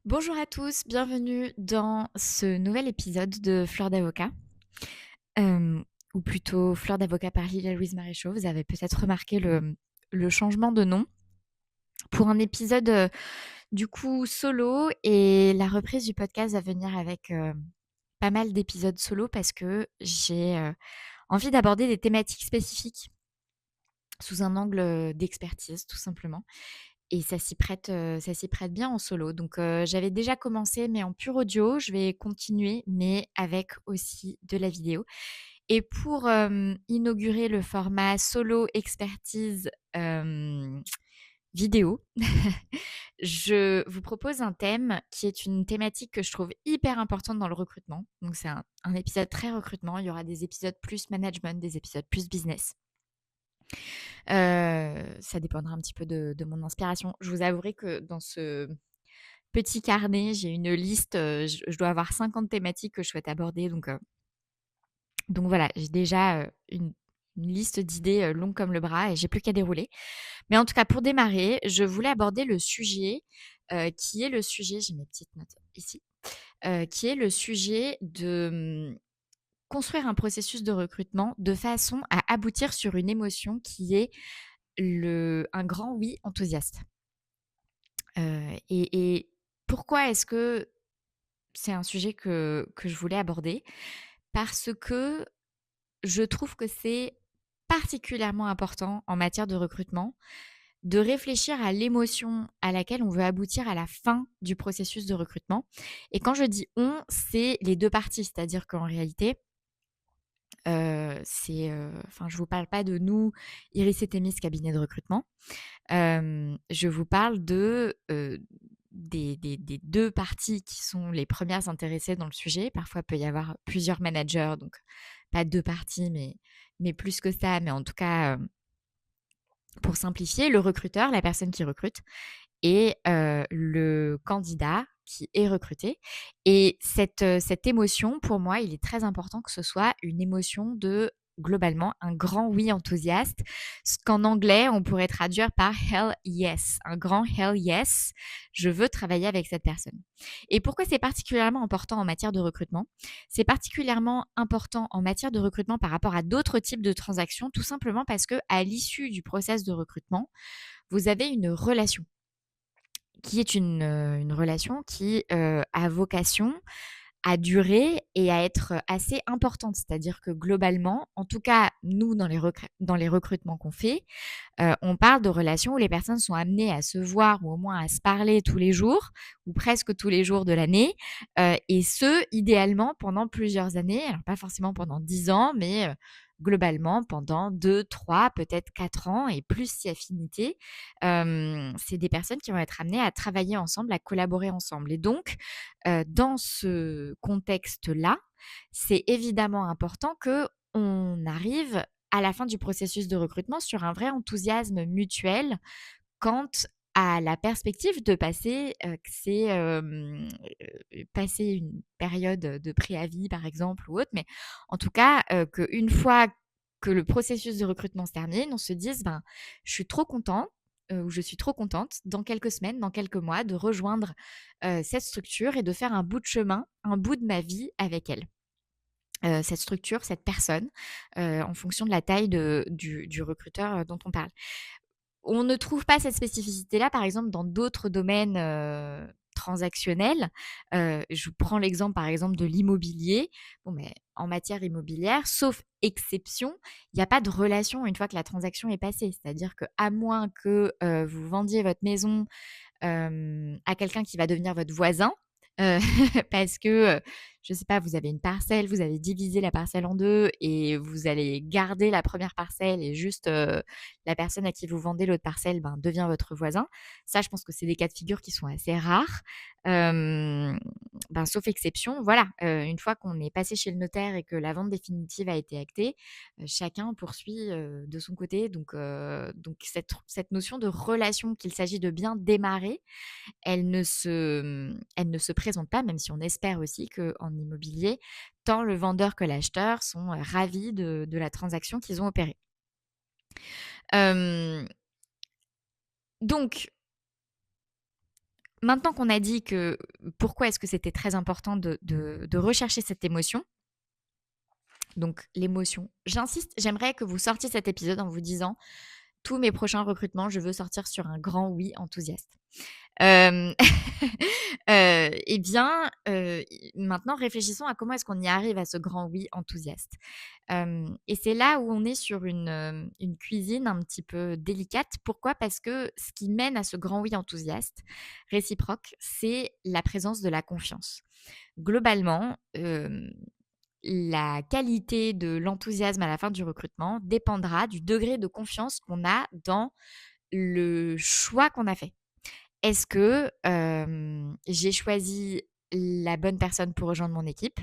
Bonjour à tous, bienvenue dans ce nouvel épisode de Fleur d'avocat, hem, ou plutôt Fleur d'avocat par Lilia Louise Maréchaux. Vous avez peut-être remarqué le changement de nom pour un épisode, du coup solo, et la reprise du podcast va venir avec, pas mal d'épisodes solo parce que j'ai, envie d'aborder des thématiques spécifiques sous un angle, d'expertise tout simplement. Et ça s'y prête bien en solo. Donc, j'avais déjà commencé, mais en pur audio. Je vais continuer, mais avec aussi de la vidéo. Et pour, inaugurer le format solo expertise, vidéo, je vous propose un thème qui est une thématique que je trouve hyper importante dans le recrutement. Donc c'est un épisode très recrutement. Il y aura des épisodes plus management, des épisodes plus business. Ça dépendra un petit peu de mon inspiration. Je vous avouerai que dans ce petit carnet, j'ai une liste, je dois avoir 50 thématiques que je souhaite aborder, donc voilà, j'ai déjà, une liste d'idées, longue comme le bras, et j'ai plus qu'à dérouler. Mais en tout cas, pour démarrer, je voulais aborder le sujet, qui est le sujet, j'ai mes petites notes ici, qui est le sujet de, construire un processus de recrutement de façon à aboutir sur une émotion qui est un grand oui enthousiaste. Et pourquoi est-ce que c'est un sujet que je voulais aborder? Parce que je trouve que c'est particulièrement important en matière de recrutement de réfléchir à l'émotion à laquelle on veut aboutir à la fin du processus de recrutement. Et quand je dis «on», c'est les 2 parties, c'est-à-dire qu'en réalité, enfin, je vous parle pas de nous, Iris et Thémis, cabinet de recrutement. Je vous parle des 2 parties qui sont les premières intéressées dans le sujet. Parfois, il peut y avoir plusieurs managers, donc pas 2 parties, mais plus que ça. Mais en tout cas, pour simplifier, le recruteur, la personne qui recrute, et le candidat qui est recruté. Et cette émotion, pour moi, il est très important que ce soit une émotion de, globalement, un grand oui enthousiaste, ce qu'en anglais, on pourrait traduire par hell yes, un grand hell yes, je veux travailler avec cette personne. Et pourquoi c'est particulièrement important en matière de recrutement? C'est particulièrement important en matière de recrutement par rapport à d'autres types de transactions, tout simplement parce que à l'issue du process de recrutement, vous avez une relation qui est une relation qui, a vocation à durer et à être assez importante. C'est-à-dire que globalement, en tout cas, nous, dans les recrutements qu'on fait, on parle de relations où les personnes sont amenées à se voir, ou au moins à se parler tous les jours, ou presque tous les jours de l'année, et ce, idéalement pendant plusieurs années. Alors pas forcément pendant 10 ans, mais globalement pendant 2, 3, peut-être 4 ans, et plus si affinité. C'est des personnes qui vont être amenées à travailler ensemble, à collaborer ensemble, et donc dans ce contexte-là, c'est évidemment important qu'on arrive à la fin du processus de recrutement sur un vrai enthousiasme mutuel quant à la perspective de passer une période de préavis, par exemple, ou autre, mais en tout cas, qu'une fois que le processus de recrutement se termine, on se dise: «Ben, je suis trop content, ou je suis trop contente, dans quelques semaines, dans quelques mois, de rejoindre, cette structure et de faire un bout de chemin, un bout de ma vie avec elle». Cette structure, cette personne, en fonction de la taille du recruteur, dont on parle. On ne trouve pas cette spécificité-là, par exemple, dans d'autres domaines, transactionnels. Je vous prends l'exemple, par exemple, de l'immobilier. Bon, mais en matière immobilière, sauf exception, il y a pas de relation une fois que la transaction est passée. C'est-à-dire qu'à moins que, vous vendiez votre maison, à quelqu'un qui va devenir votre voisin, heu, parce que, je sais pas, vous avez une parcelle, vous avez divisé la parcelle en 2 et vous allez garder la première parcelle, et juste, la personne à qui vous vendez l'autre parcelle, ben, devient votre voisin. Ça, je pense que c'est des cas de figure qui sont assez rares. Hem, Sauf exception, voilà, une fois qu'on est passé chez le notaire et que la vente définitive a été actée, chacun poursuit, de son côté. Donc cette notion de relation qu'il s'agit de bien démarrer, elle ne se présente pas, même si on espère aussi qu'en immobilier, tant le vendeur que l'acheteur sont, ravis de la transaction qu'ils ont opérée. Hem, donc maintenant qu'on a dit que pourquoi est-ce que c'était très important de rechercher cette émotion, donc l'émotion, j'insiste, j'aimerais que vous sortiez cet épisode en vous disant: «Tous mes prochains recrutements, je veux sortir sur un grand oui enthousiaste». Hem, et bien, maintenant réfléchissons à comment est-ce qu'on y arrive à ce grand oui enthousiaste. Et c'est là où on est sur une cuisine un petit peu délicate. Pourquoi? Parce que ce qui mène à ce grand oui enthousiaste réciproque, c'est la présence de la confiance. Globalement, la qualité de l'enthousiasme à la fin du recrutement dépendra du degré de confiance qu'on a dans le choix qu'on a fait. Est-ce que, j'ai choisi la bonne personne pour rejoindre mon équipe?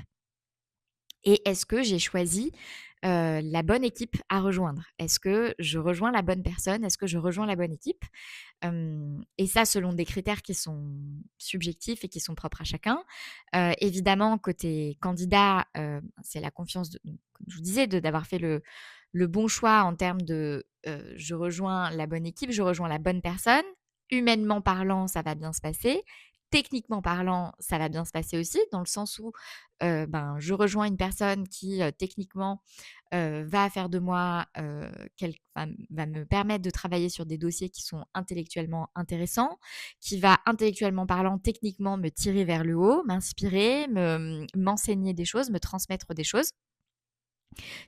Et est-ce que j'ai choisi, la bonne équipe à rejoindre? Est-ce que je rejoins la bonne personne? Est-ce que je rejoins la bonne équipe? Et ça selon des critères qui sont subjectifs et qui sont propres à chacun. Évidemment côté candidat, c'est la confiance de donc comme je vous disais d'avoir fait le bon choix en termes de, je rejoins la bonne équipe, je rejoins la bonne personne. Humainement parlant, ça va bien se passer. Techniquement parlant, ça va bien se passer aussi dans le sens où, ben, je rejoins une personne qui, techniquement, va faire de moi, va me permettre de travailler sur des dossiers qui sont intellectuellement intéressants, qui va intellectuellement parlant, techniquement me tirer vers le haut, m'inspirer, m'enseigner des choses, me transmettre des choses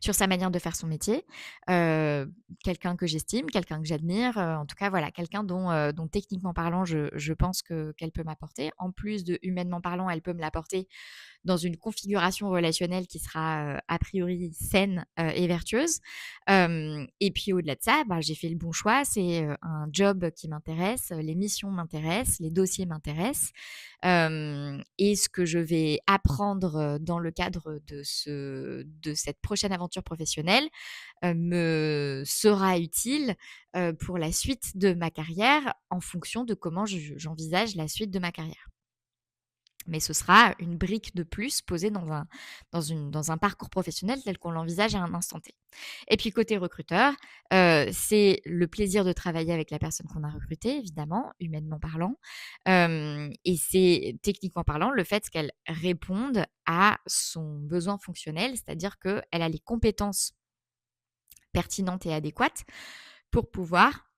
sur sa manière de faire son métier. Quelqu'un que j'estime, quelqu'un que j'admire, en tout cas voilà, quelqu'un dont techniquement parlant je pense qu'elle peut m'apporter. En plus de humainement parlant, elle peut me l'apporter dans une configuration relationnelle qui sera, a priori saine, et vertueuse. Et puis au-delà de ça, bah, j'ai fait le bon choix. C'est, un job qui m'intéresse, les missions m'intéressent, les dossiers m'intéressent. Et ce que je vais apprendre, dans le cadre de cette prochaine aventure professionnelle, me sera utile, pour la suite de ma carrière en fonction de comment j'envisage la suite de ma carrière. Mais ce sera une brique de plus posée dans un parcours professionnel tel qu'on l'envisage à un instant T. Et puis côté recruteur, c'est le plaisir de travailler avec la personne qu'on a recrutée évidemment, humainement parlant, et c'est techniquement parlant le fait qu'elle réponde à son besoin fonctionnel, c'est-à-dire qu'elle a les compétences pertinentes et adéquates pour pouvoir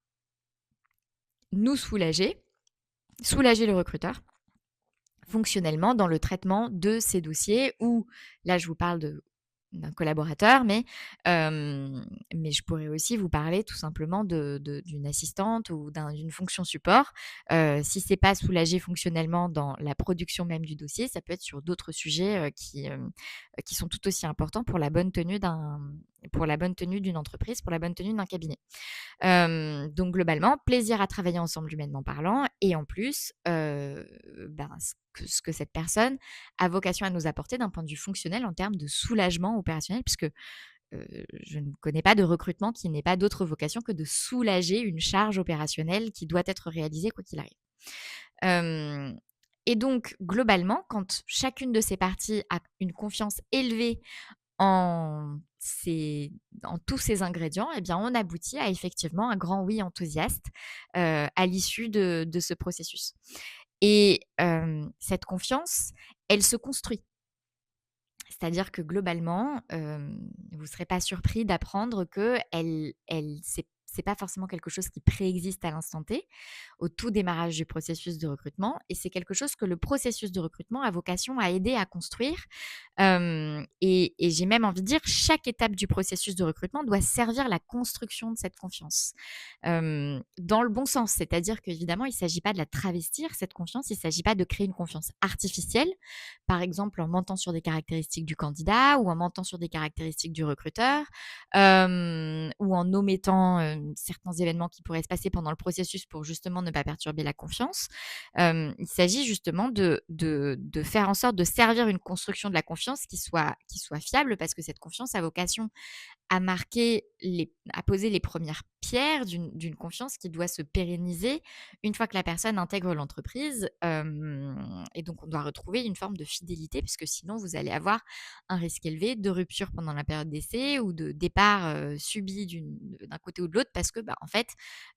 nous soulager le recruteur fonctionnellement dans le traitement de ces dossiers où, là je vous parle d'un collaborateur, mais je pourrais aussi vous parler tout simplement d'une assistante ou d'une fonction support. Si c'est pas soulagé fonctionnellement dans la production même du dossier, ça peut être sur d'autres sujets, qui sont tout aussi importants pour la bonne tenue d'une entreprise, pour la bonne tenue d'un cabinet. Donc globalement, plaisir à travailler ensemble humainement parlant et en plus, ben, ce que cette personne a vocation à nous apporter d'un point de vue fonctionnel en termes de soulagement opérationnel puisque, je ne connais pas de recrutement qui n'ait pas d'autre vocation que de soulager une charge opérationnelle qui doit être réalisée quoi qu'il arrive. Hem Et donc globalement, quand chacune de ces parties a une confiance élevée en ces en tous ces ingrédients, eh bien, on aboutit à effectivement un grand oui enthousiaste, à l'issue de ce processus. Et cette confiance, elle se construit. C'est-à-dire que globalement, vous ne serez pas surpris d'apprendre qu'elle c'est pas forcément quelque chose qui préexiste à l'instant T, au tout démarrage du processus de recrutement et c'est quelque chose que le processus de recrutement a vocation à aider à construire. Et j'ai même envie de dire, chaque étape du processus de recrutement doit servir la construction de cette confiance. Dans le bon sens, c'est-à-dire qu'évidemment, il ne s'agit pas de la travestir, cette confiance, il ne s'agit pas de créer une confiance artificielle, par exemple en mentant sur des caractéristiques du candidat ou en mentant sur des caractéristiques du recruteur, ou en omettant, certains événements qui pourraient se passer pendant le processus pour justement ne pas perturber la confiance. Il s'agit justement de faire en sorte de servir une construction de la confiance qui soit fiable parce que cette confiance a vocation à poser les premières pierres d'une confiance qui doit se pérenniser une fois que la personne intègre l'entreprise, et donc on doit retrouver une forme de fidélité puisque sinon vous allez avoir un risque élevé de rupture pendant la période d'essai ou de départ, subi d'un côté ou de l'autre parce que, bah, en fait,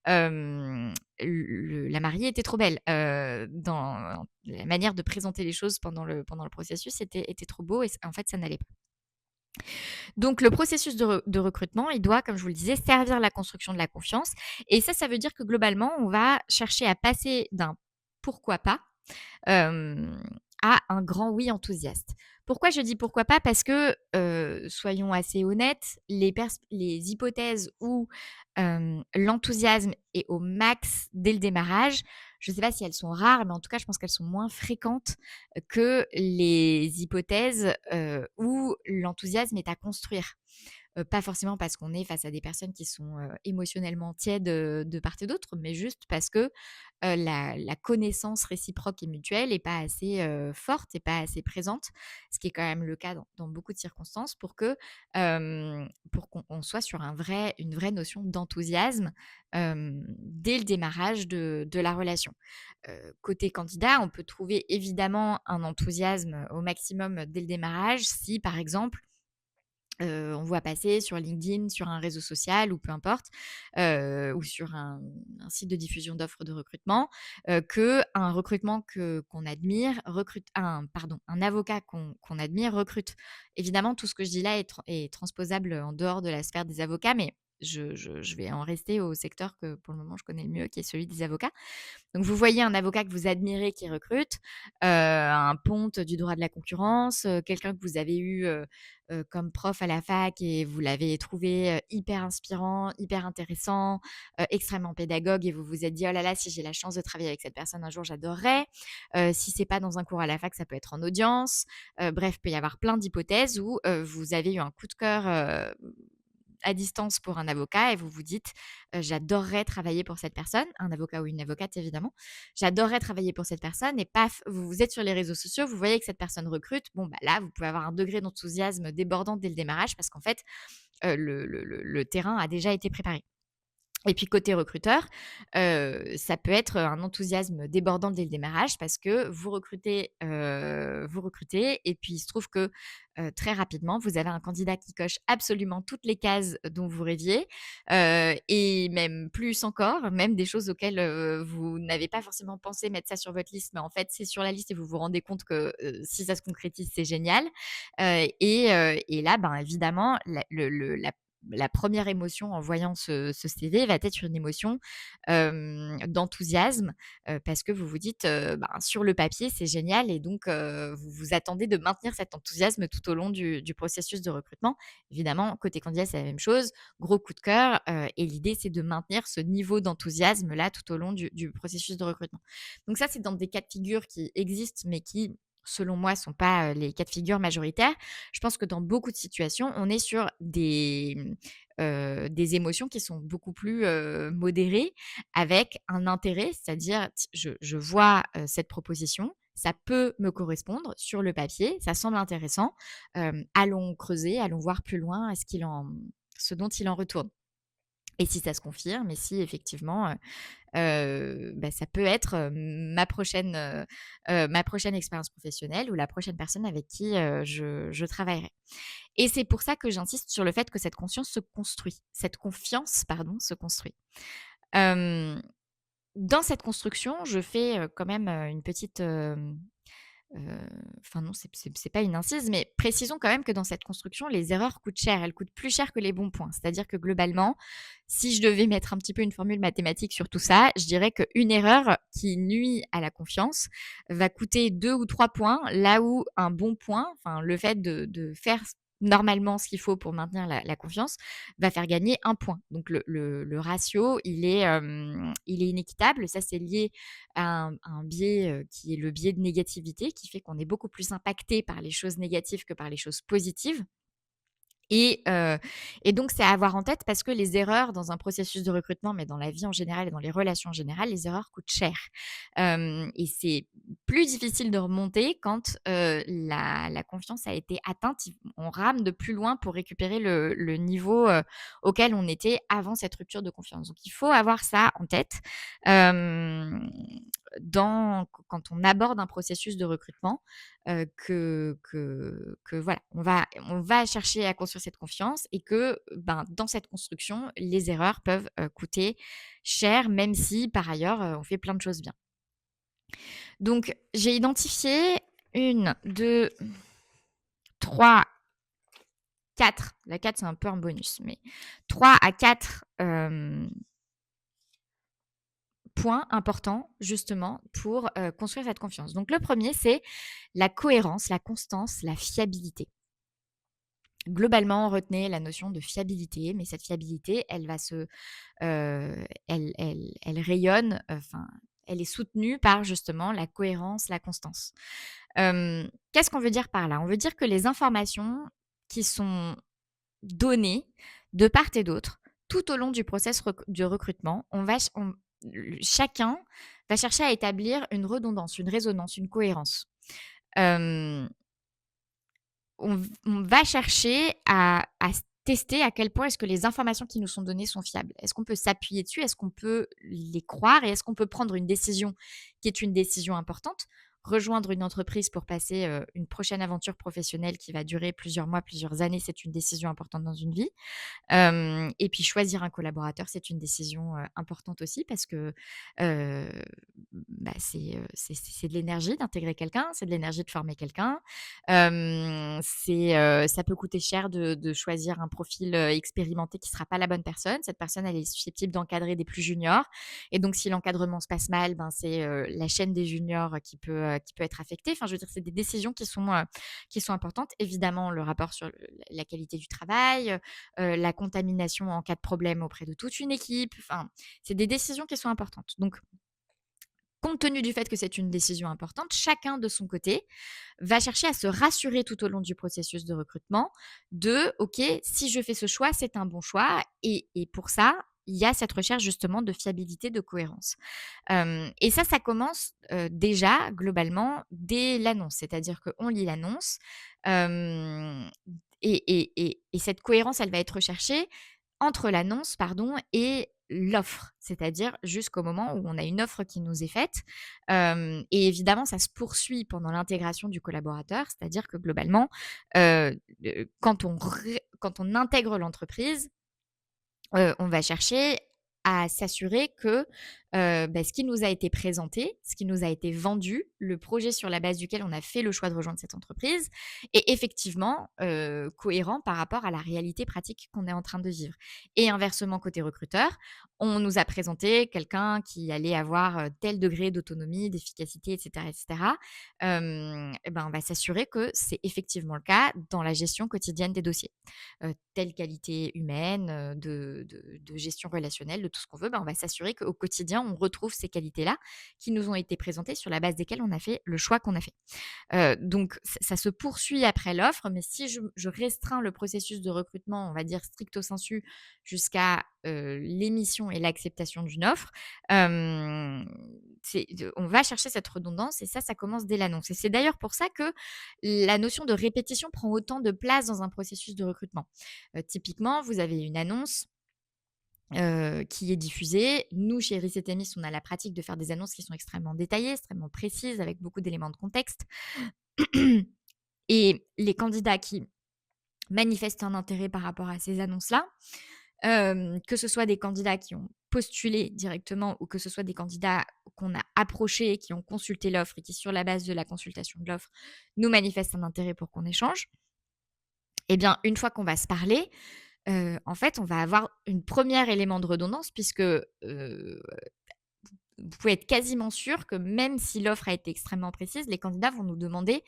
la mariée était trop belle. Dans la manière de présenter les choses pendant le processus était trop beau et en fait, ça n'allait pas. Donc le processus de recrutement, il doit, comme je vous le disais, servir la construction de la confiance et ça veut dire que globalement, on va chercher à passer d'un «pourquoi pas» hem, à un grand oui enthousiaste. Pourquoi je dis pourquoi pas? Parce que, soyons assez honnêtes, les hypothèses où, l'enthousiasme est au max dès le démarrage, je ne sais pas si elles sont rares, mais en tout cas, je pense qu'elles sont moins fréquentes que les hypothèses, où l'enthousiasme est à construire. Pas forcément parce qu'on est face à des personnes qui sont, émotionnellement tièdes, de part et d'autre, mais juste parce que, la connaissance réciproque et mutuelle est pas assez, forte et pas assez présente, ce qui est quand même le cas dans beaucoup de circonstances pour qu'on soit sur une vraie notion d'enthousiasme, dès le démarrage de la relation. Côté candidat, on peut trouver évidemment un enthousiasme au maximum dès le démarrage si, par exemple, on voit passer sur LinkedIn, sur un réseau social ou peu importe, ou sur un site de diffusion d'offres de recrutement, qu'un recrutement qu'on admire recrute un avocat qu'on admire recrute. Évidemment, tout ce que je dis là est transposable en dehors de la sphère des avocats, mais je vais en rester au secteur que pour le moment je connais le mieux, qui est celui des avocats. Donc vous voyez un avocat que vous admirez qui recrute, un ponte du droit de la concurrence, quelqu'un que vous avez eu, comme prof à la fac et vous l'avez trouvé, hyper inspirant, hyper intéressant, extrêmement pédagogue et vous vous êtes dit: «Oh là là, si j'ai la chance de travailler avec cette personne un jour, j'adorerais». Si c'est pas dans un cours à la fac, ça peut être en audience. Bref, il peut y avoir plein d'hypothèses où, vous avez eu un coup de cœur, à distance pour un avocat et vous vous dites: «J'adorerais travailler pour cette personne», un avocat ou une avocate évidemment. «J'adorerais travailler pour cette personne» et paf, vous êtes sur les réseaux sociaux, vous voyez que cette personne recrute. Bon, bah, là, vous pouvez avoir un degré d'enthousiasme débordant dès le démarrage parce qu'en fait, le terrain a déjà été préparé. Et puis côté recruteur, ça peut être un enthousiasme débordant dès le démarrage parce que vous recrutez et puis il se trouve que, très rapidement, vous avez un candidat qui coche absolument toutes les cases dont vous rêviez, et même plus encore, même des choses auxquelles, vous n'avez pas forcément pensé mettre ça sur votre liste, mais en fait, c'est sur la liste et vous vous rendez compte que, si ça se concrétise, c'est génial, et là, ben, évidemment, la première émotion en voyant ce CV va être une émotion, d'enthousiasme, parce que vous vous dites, ben, sur le papier, c'est génial et donc vous vous attendez de maintenir cet enthousiasme tout au long du processus de recrutement. Évidemment, côté candidat, c'est la même chose, gros coup de cœur, et l'idée, c'est de maintenir ce niveau d'enthousiasme-là tout au long du processus de recrutement. Donc ça, c'est dans des cas de figure qui existent, mais qui, selon moi, sont pas, les cas de figure majoritaires. Je pense que dans beaucoup de situations, on est sur des émotions qui sont beaucoup plus, modérées avec un intérêt, c'est-à-dire je vois, cette proposition, ça peut me correspondre sur le papier, ça semble intéressant, allons creuser, allons voir plus loin ce dont il en retourne et si ça se confirme et si effectivement, bah, ça peut être, ma prochaine expérience professionnelle ou la prochaine personne avec qui, je travaillerai. Et c'est pour ça que j'insiste sur le fait que cette confiance, pardon, se construit. Hem, Dans cette construction, je fais, quand même, une petite, enfin non, c'est pas une incise, mais précisons quand même que dans cette construction, les erreurs coûtent cher. Elles coûtent plus cher que les bons points. C'est-à-dire que globalement, si je devais mettre un petit peu une formule mathématique sur tout ça, je dirais qu'une erreur qui nuit à la confiance va coûter 2 ou 3 points, là où un bon point, enfin le fait de faire normalement ce qu'il faut pour maintenir la confiance, va faire gagner 1 point. Donc le ratio, il est inéquitable. Ça, c'est lié un biais, qui est le biais de négativité, qui fait qu'on est beaucoup plus impacté par les choses négatives que par les choses positives. Et donc c'est à avoir en tête parce que les erreurs dans un processus de recrutement, mais dans la vie en général et dans les relations en général, les erreurs coûtent cher. Et c'est plus difficile de remonter quand, la confiance a été atteinte. On rame de plus loin pour récupérer le niveau, auquel on était avant cette rupture de confiance. Donc il faut avoir ça en tête. Hem, quand on aborde un processus de recrutement, que voilà, on va chercher à construire cette confiance et que, ben, dans cette construction, les erreurs peuvent, coûter cher, même si par ailleurs, on fait plein de choses bien. Donc j'ai identifié 1, 2, 3, 4. La 4 c'est un peu un bonus, mais 3 à 4 points importants justement pour, construire cette confiance. Donc le premier c'est la cohérence, la constance, la fiabilité. Globalement, retenez la notion de fiabilité, mais cette fiabilité, elle va se, elle rayonne, enfin, elle est soutenue par justement la cohérence, la constance. Qu'est-ce qu'on veut dire par là? On veut dire que les informations qui sont données de part et d'autre, tout au long du process du recrutement, chacun va chercher à établir une redondance, une résonance, une cohérence. Hem on va chercher à tester à quel point est-ce que les informations qui nous sont données sont fiables. Est-ce qu'on peut s'appuyer dessus? Est-ce qu'on peut les croire? Et est-ce qu'on peut prendre une décision qui est une décision importante? Rejoindre une entreprise pour passer, une prochaine aventure professionnelle qui va durer plusieurs mois, plusieurs années, c'est une décision importante dans une vie. Et puis choisir un collaborateur, c'est une décision, importante aussi parce que, heu, bah, c'est de l'énergie d'intégrer quelqu'un, c'est de l'énergie de former quelqu'un. Ça peut coûter cher de choisir un profil, expérimenté qui ne sera pas la bonne personne. Cette personne, elle est susceptible d'encadrer des plus juniors et donc si l'encadrement se passe mal, ben, c'est, la chaîne des juniors qui peut être affectée. Enfin, je veux dire, c'est des décisions qui sont importantes. Évidemment, le rapport sur la qualité du travail, la contamination en cas de problème auprès de toute une équipe. Enfin, c'est des décisions qui sont importantes. Donc, compte tenu du fait que c'est une décision importante, chacun de son côté va chercher à se rassurer tout au long du processus de recrutement de OK, si je fais ce choix, c'est un bon choix. Et pour ça, il y a cette recherche justement de fiabilité, de cohérence. Et ça commence déjà globalement dès l'annonce. C'est-à-dire qu'on lit l'annonce euh, et cette cohérence, elle va être recherchée entre l'annonce, pardon, et l'offre, c'est-à-dire jusqu'au moment où on a une offre qui nous est faite. Et évidemment, ça se poursuit pendant l'intégration du collaborateur, c'est-à-dire que globalement, quand on intègre l'entreprise, on va chercher à s'assurer que, ce qui nous a été présenté, ce qui nous a été vendu, le projet sur la base duquel on a fait le choix de rejoindre cette entreprise est effectivement, cohérent par rapport à la réalité pratique qu'on est en train de vivre. Et inversement, côté recruteur, on nous a présenté quelqu'un qui allait avoir, tel degré d'autonomie, d'efficacité et cetera. Et ben, on va s'assurer que c'est effectivement le cas dans la gestion quotidienne des dossiers. Telle qualité humaine, de gestion relationnelle, de tout ce qu'on veut, ben, on va s'assurer qu'au quotidien, on retrouve ces qualités-là qui nous ont été présentées sur la base desquelles on a fait le choix qu'on a fait. Donc ça se poursuit après l'offre, mais si je restreins le processus de recrutement, on va dire stricto sensu, jusqu'à, l'émission et l'acceptation d'une offre, on va chercher cette redondance et ça commence dès l'annonce et c'est d'ailleurs pour ça que la notion de répétition prend autant de place dans un processus de recrutement. Typiquement, vous avez une annonce, qui est diffusée. Nous, chez Reset on a la pratique de faire des annonces qui sont extrêmement détaillées, extrêmement précises, avec beaucoup d'éléments de contexte. Et les candidats qui manifestent un intérêt par rapport à ces annonces-là, que ce soit des candidats qui ont postulé directement ou que ce soit des candidats qu'on a approchés, qui ont consulté l'offre et qui, sur la base de la consultation de l'offre, nous manifestent un intérêt pour qu'on échange. Eh bien, une fois qu'on va se parler, en fait, on va avoir une première élément de redondance puisque, vous pouvez être quasiment sûr que même si l'offre a été extrêmement précise, les candidats vont nous demander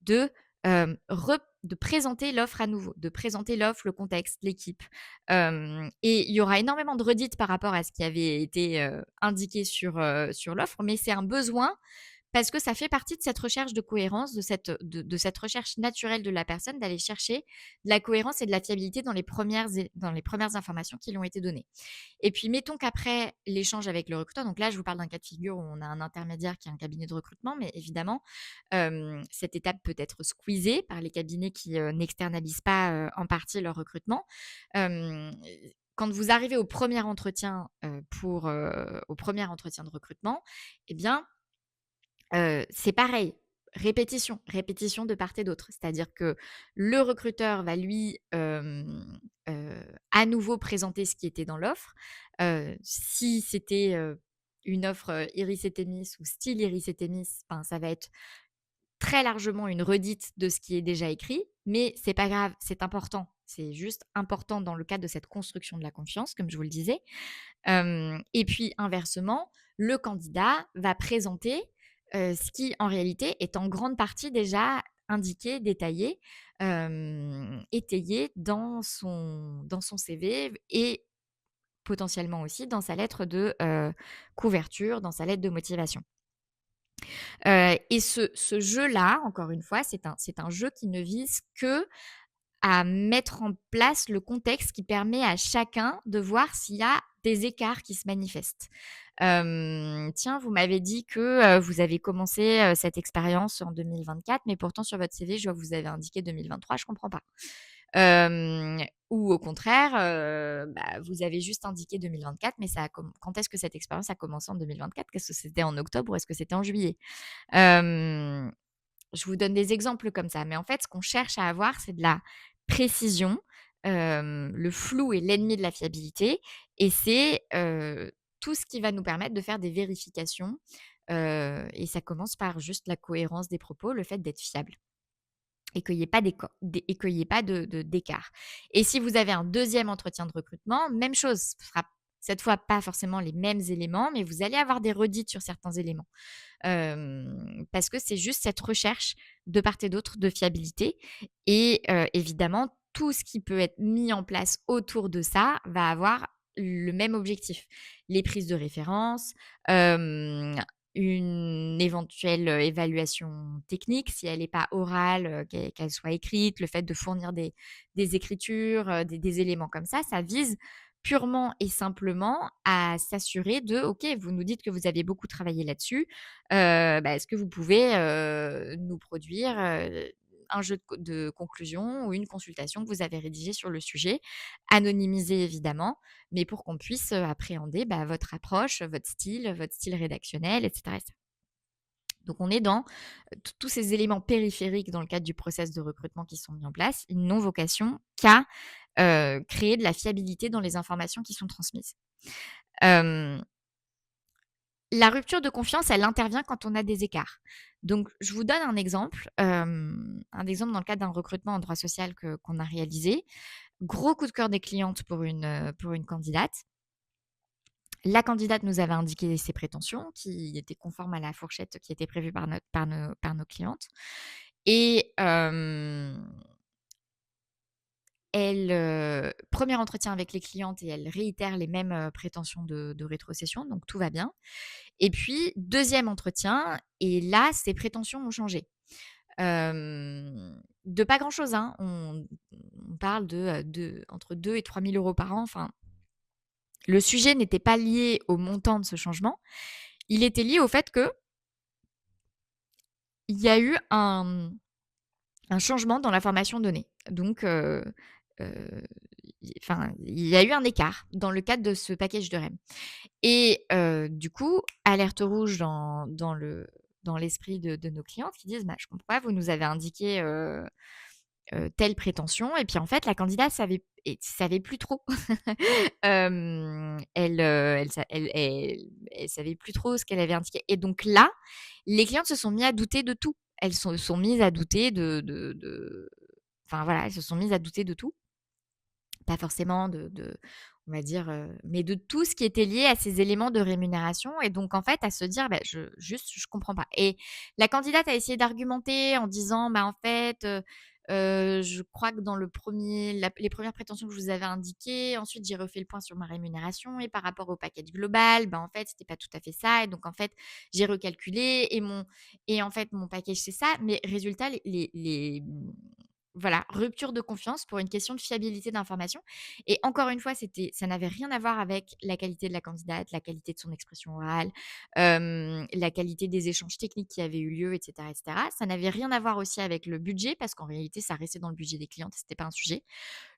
de, de présenter l'offre à nouveau, de présenter l'offre, le contexte, l'équipe. Et il y aura énormément de redites par rapport à ce qui avait été, indiqué sur l'offre, mais c'est un besoin parce que ça fait partie de cette recherche de cohérence, de cette recherche naturelle de la personne d'aller chercher de la cohérence et de la fiabilité dans les premières informations qui lui ont été données. Et puis mettons qu'après l'échange avec le recruteur, donc là je vous parle d'un cas de figure où on a un intermédiaire qui est un cabinet de recrutement, mais évidemment, cette étape peut être squeezée par les cabinets qui, n'externalisent pas, en partie leur recrutement. Quand vous arrivez au premier entretien, au premier entretien de recrutement, eh bien C'est pareil, répétition, répétition de part et d'autre. C'est-à-dire que le recruteur va lui, à nouveau présenter ce qui était dans l'offre. Si c'était, une offre, Iris et Thémis ou style Iris et Thémis, ben, ça va être très largement une redite de ce qui est déjà écrit, mais c'est pas grave, c'est important. C'est juste important dans le cadre de cette construction de la confiance, comme je vous le disais. Et puis inversement, le candidat va présenter, ce qui en réalité est en grande partie déjà indiqué, détaillé, étayé dans son CV et potentiellement aussi dans sa lettre de, couverture, dans sa lettre de motivation. Et ce jeu-là, encore une fois, c'est un jeu qui ne vise que à mettre en place le contexte qui permet à chacun de voir s'il y a des écarts qui se manifestent. «Tiens, vous m'avez dit que, vous avez commencé, cette expérience en 2024, mais pourtant sur votre CV, je vois que vous avez indiqué 2023, je comprends pas». Hem, ou au contraire, bah, vous avez juste indiqué 2024, mais ça a quand est-ce que cette expérience a commencé en 2024? Est-ce que c'était en octobre ou est-ce que c'était en juillet? Hem je vous donne des exemples comme ça, mais en fait, ce qu'on cherche à avoir, c'est de la précision. Le flou est l'ennemi de la fiabilité et c'est, tout ce qui va nous permettre de faire des vérifications, et ça commence par juste la cohérence des propos, le fait d'être fiable et qu'il y ait pas et qu'il y ait pas d'écart. Et si vous avez un deuxième entretien de recrutement, même chose, ce sera cette fois pas forcément les mêmes éléments, mais vous allez avoir des redites sur certains éléments. Parce que c'est juste cette recherche de part et d'autre de fiabilité et évidemment, tout ce qui peut être mis en place autour de ça va avoir le même objectif. Les prises de référence, une éventuelle, évaluation technique si elle n'est pas orale, qu'elle soit écrite, le fait de fournir des écritures, des éléments comme ça vise purement et simplement à s'assurer de: «OK, vous nous dites que vous avez beaucoup travaillé là-dessus, bah, est-ce que vous pouvez, nous produire, un jeu de conclusion ou une consultation que vous avez rédigée sur le sujet?» Anonymisé évidemment, mais pour qu'on puisse, appréhender, bah, votre approche, votre style rédactionnel et cetera. Donc on est dans, tous ces éléments périphériques dans le cadre du process de recrutement qui sont mis en place, ils n'ont vocation qu'à, créer de la fiabilité dans les informations qui sont transmises. Hem La rupture de confiance, elle intervient quand on a des écarts. Donc, je vous donne un exemple dans le cadre d'un recrutement en droit social qu'on a réalisé. Gros coup de cœur des clientes pour une candidate. La candidate nous avait indiqué ses prétentions qui étaient conformes à la fourchette qui était prévue par nos clientes et elle, 1er entretien avec les clientes et elle réitère les mêmes, prétentions de rétrocession, donc tout va bien. Et puis deuxième entretien et là, ses prétentions ont changé. De pas grand-chose, hein. On parle de entre 2 et 3 000 € par an. Enfin, le sujet n'était pas lié au montant de ce changement. Il était lié au fait qu'il y a eu un changement dans l'information donnée. Donc, heu, enfin, il y a eu un écart dans le cadre de ce package de REM. Et du coup, alerte rouge dans l'esprit de nos clientes qui disent: «Bah, je comprends pas, vous nous avez indiqué, telle prétention» et puis en fait la candidate savait plus trop. Elle savait plus trop ce qu'elle avait indiqué et donc là, les clientes se sont mis à douter de tout. Elles sont mises à douter de enfin voilà, elles se sont mises à douter de tout. Pas forcément on va dire, mais de tout ce qui était lié à ces éléments de rémunération et donc en fait, à se dire: «Bah, je comprends pas» et la candidate a essayé d'argumenter en disant: «Bah, en fait, je crois que dans les premières prétentions que je vous avais indiquées, ensuite j'ai refait le point sur ma rémunération et par rapport au package global, bah, en fait, c'était pas tout à fait ça et donc en fait, j'ai recalculé et en fait, mon package, c'est ça». Mais résultat, voilà, rupture de confiance pour une question de fiabilité d'information et encore une fois, ça n'avait rien à voir avec la qualité de la candidate, la qualité de son expression orale, la qualité des échanges techniques qui avaient eu lieu et cetera et cetera. Ça n'avait rien à voir aussi avec le budget parce qu'en réalité, ça restait dans le budget des clientes, c'était pas un sujet.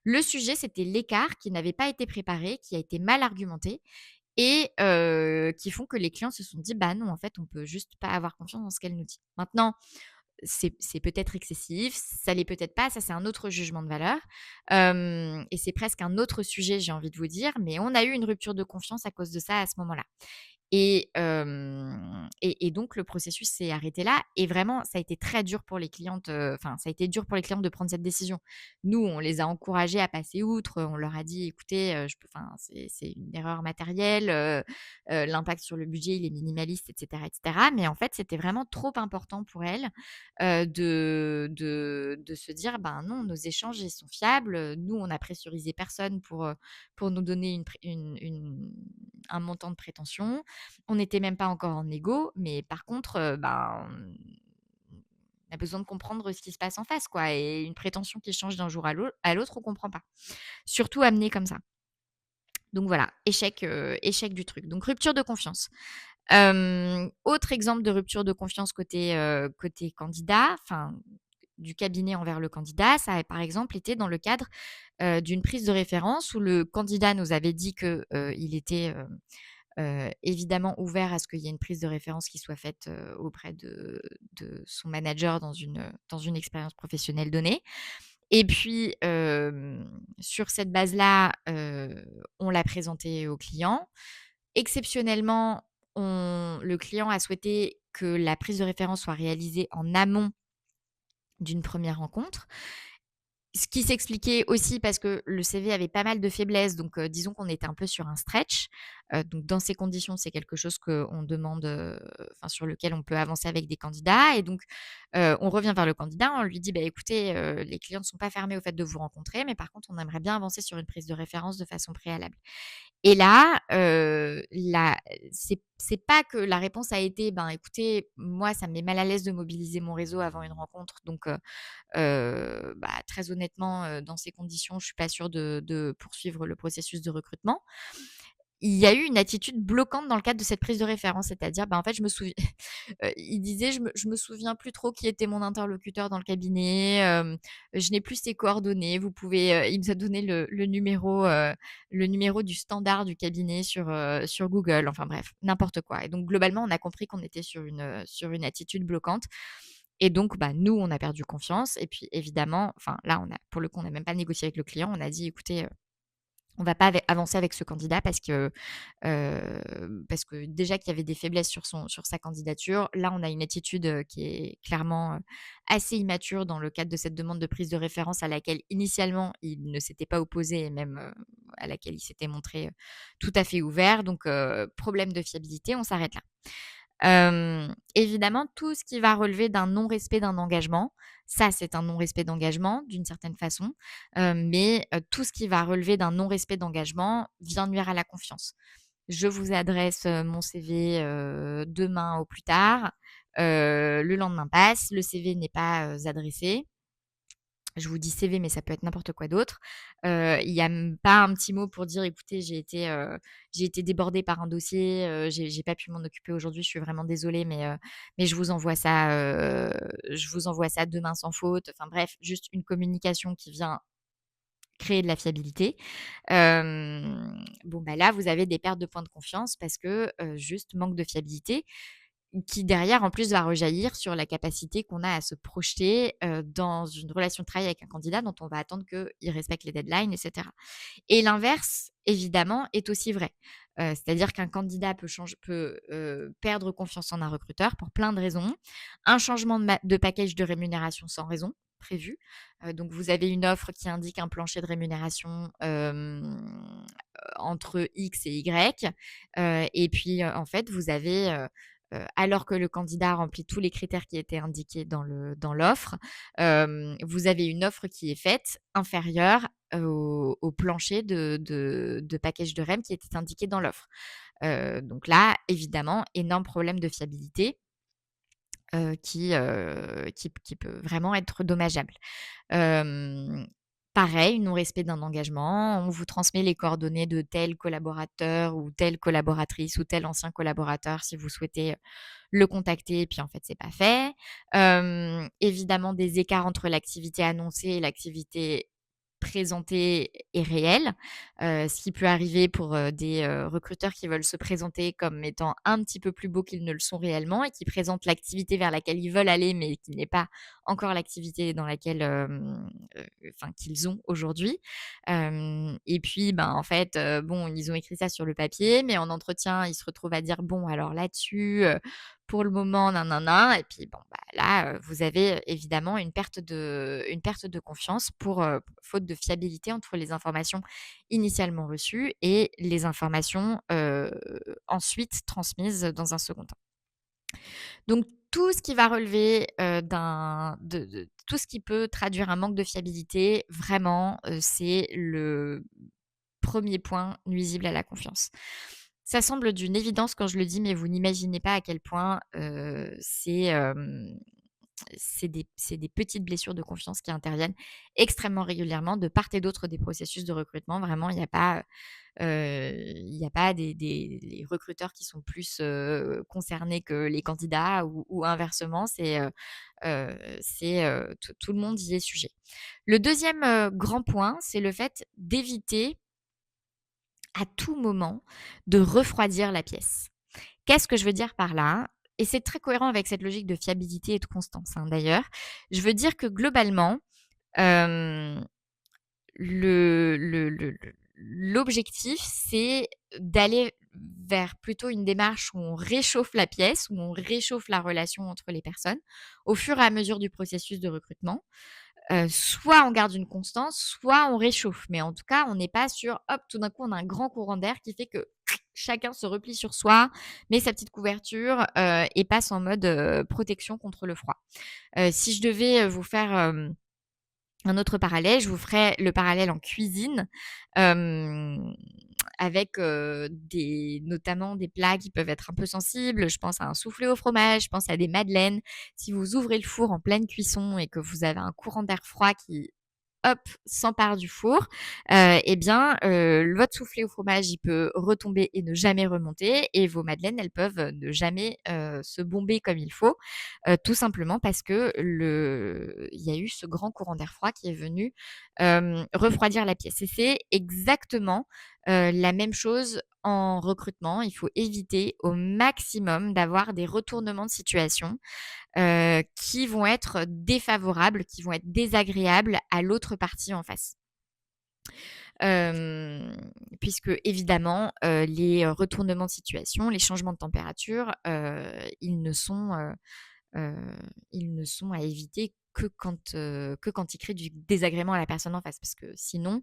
Le sujet, c'était l'écart qui n'avait pas été préparé, qui a été mal argumenté et qui font que les clients se sont dit: «Bah non, en fait, on peut juste pas avoir confiance dans ce qu'elle nous dit». Maintenant, c'est peut-être excessif, ça l'est peut-être pas, ça c'est un autre jugement de valeur, et c'est presque un autre sujet, j'ai envie de vous dire, mais on a eu une rupture de confiance à cause de ça, à ce moment-là. Et donc le processus s'est arrêté là et vraiment ça a été très dur pour les clientes, enfin ça a été dur pour les clientes de prendre cette décision. Nous, on les a encouragées à passer outre, on leur a dit: «Écoutez, je peux enfin c'est une erreur matérielle, l'impact sur le budget, il est minimaliste» et cetera. Mais en fait, c'était vraiment trop important pour elles, de se dire: «Ben non, nos échanges, ils sont fiables, nous, on n'a pressurisé personne pour nous donner une un montant de prétention. On n'était même pas encore en négo, mais par contre, ben, on a besoin de comprendre ce qui se passe en face, quoi et une prétention qui change d'un jour à l'autre, on comprend pas. Surtout amenée comme ça. Donc voilà, échec du truc. Donc rupture de confiance. Autre exemple de rupture de confiance côté candidat, enfin, du cabinet envers le candidat, ça a par exemple été dans le cadre, d'une prise de référence où le candidat nous avait dit que, il était, évidemment ouvert à ce qu'il y ait une prise de référence qui soit faite, auprès de son manager dans une expérience professionnelle donnée et puis, sur cette base-là, on l'a présenté au client. Exceptionnellement, le client a souhaité que la prise de référence soit réalisée en amont d'une première rencontre. Ce qui s'expliquait aussi parce que le CV avait pas mal de faiblesses, donc disons qu'on était un peu sur un stretch. Donc dans ces conditions, c'est quelque chose qu'on demande, enfin sur lequel on peut avancer avec des candidats et donc on revient vers le candidat, on lui dit: «Bah écoutez, les clients ne sont pas fermés au fait de vous rencontrer, mais par contre, on aimerait bien avancer sur une prise de référence de façon préalable». Et là, c'est pas que la réponse a été: «Ben écoutez, moi ça me met mal à l'aise de mobiliser mon réseau avant une rencontre, donc bah, très honnêtement, dans ces conditions, je suis pas sûre de poursuivre le processus de recrutement». Il y a eu une attitude bloquante dans le cadre de cette prise de référence, c'est-à-dire, bah, en fait, je me souviens il disait: «Je me souviens plus trop qui était mon interlocuteur dans le cabinet, je n'ai plus ses coordonnées, vous pouvez» il nous a donné le numéro du standard du cabinet sur Google, enfin bref, n'importe quoi et donc globalement, on a compris qu'on était sur une attitude bloquante et donc bah, nous, on a perdu confiance et puis évidemment, enfin là, pour le coup, on n'a même pas négocié avec le client, on a dit: «Écoutez, on va pas avancer avec ce candidat parce que déjà qu'il y avait des faiblesses sur sa candidature. Là, on a une attitude, qui est clairement, assez immature dans le cadre de cette demande de prise de référence à laquelle initialement il ne s'était pas opposé et même, à laquelle il s'était montré, tout à fait ouvert. Donc, problème de fiabilité, on s'arrête là. Évidemment, tout ce qui va relever d'un non-respect d'un engagement, ça, c'est un non-respect d'engagement d'une certaine façon, mais tout ce qui va relever d'un non-respect d'engagement vient nuire à la confiance. Je vous adresse, mon CV, demain au plus tard, le lendemain passe, le CV n'est pas, adressé. Je vous dis CV, mais ça peut être n'importe quoi d'autre. Il y a même pas un petit mot pour dire: «Écoutez, j'ai été débordée par un dossier, j'ai pas pu m'en occuper aujourd'hui, je suis vraiment désolée, mais je vous envoie ça demain sans faute». Enfin bref, juste une communication qui vient créer de la fiabilité. Bon, bah, là, vous avez des pertes de points de confiance parce que, juste manque de fiabilité qui derrière, en plus, va rejaillir sur la capacité qu'on a à se projeter, dans une relation de travail avec un candidat dont on va attendre qu'il respecte les deadlines et cetera. Et l'inverse, évidemment, est aussi vrai. C'est-à-dire qu'un candidat peut perdre confiance en un recruteur pour plein de raisons. Un changement de package de rémunération sans raison prévu. Donc vous avez une offre qui indique un plancher de rémunération, entre X et Y, et puis, en fait, vous avez, alors que le candidat remplit tous les critères qui étaient indiqués dans l'offre, vous avez une offre qui est faite inférieure au plancher de package de REM qui était indiqué dans l'offre. Donc là, évidemment, énorme problème de fiabilité, qui peut vraiment être dommageable. Hem, Pareil, non-respect d'un engagement, on vous transmet les coordonnées de tel collaborateur ou telle collaboratrice ou tel ancien collaborateur si vous souhaitez, le contacter et puis en fait, c'est pas fait. Évidemment des écarts entre l'activité annoncée et l'activité présenté est réel. Ce qui peut arriver pour, des, recruteurs qui veulent se présenter comme étant un petit peu plus beaux qu'ils ne le sont réellement et qui présentent l'activité vers laquelle ils veulent aller, mais qui n'est pas encore l'activité dans laquelle, enfin qu'ils ont aujourd'hui. Et puis, ben, en fait, bon, ils ont écrit ça sur le papier, mais en entretien, ils se retrouvent à dire: «Bon, alors là-dessus, pour le moment, nin nin nin» et puis bon, bah, là, vous avez, évidemment une perte de confiance pour, faute de fiabilité entre les informations initialement reçues et les informations, ensuite transmises dans un second temps. Donc tout ce qui va relever, de tout ce qui peut traduire un manque de fiabilité, vraiment, c'est le premier point nuisible à la confiance. Ça semble d'une évidence quand je le dis, mais vous n'imaginez pas à quel point, c'est des petites blessures de confiance qui interviennent extrêmement régulièrement de part et d'autre des processus de recrutement. Vraiment, il y a pas les recruteurs qui sont plus, concernés que les candidats ou inversement. Tout le monde y est sujet. Le deuxième grand point, c'est le fait d'éviter à tout moment de refroidir la pièce. Qu'est-ce que je veux dire par là? Et c'est très cohérent avec cette logique de fiabilité et de constance, hein, d'ailleurs. Je veux dire que globalement, hem, l'objectif, c'est d'aller vers plutôt une démarche où on réchauffe la pièce, où on réchauffe la relation entre les personnes, au fur et à mesure du processus de recrutement. Soit on garde une constance, soit on réchauffe. Mais en tout cas, on n'est pas sur, hop, tout d'un coup, on a un grand courant d'air qui fait que chacun se replie sur soi, met sa petite couverture, et passe en mode, protection contre le froid. Si je devais, vous faire, un autre parallèle, je vous ferais le parallèle en cuisine, hem, avec, notamment des plats qui peuvent être un peu sensibles. Je pense à un soufflé au fromage, je pense à des madeleines. Si vous ouvrez le four en pleine cuisson et que vous avez un courant d'air froid qui, hop, s'empare du four, et bien, votre soufflé au fromage, il peut retomber et ne jamais remonter et vos madeleines, elles peuvent, ne jamais, se bomber comme il faut, tout simplement parce que il y a eu ce grand courant d'air froid qui est venu, refroidir la pièce et c'est exactement, la même chose en recrutement. Il faut éviter au maximum d'avoir des retournements de situation, qui vont être défavorables, qui vont être désagréables à l'autre partie en face. Puisque évidemment, les, retournements de situation, les changements de température, heu, ils ne sont à éviter que quand ils créent du désagrément à la personne en face. Parce que sinon,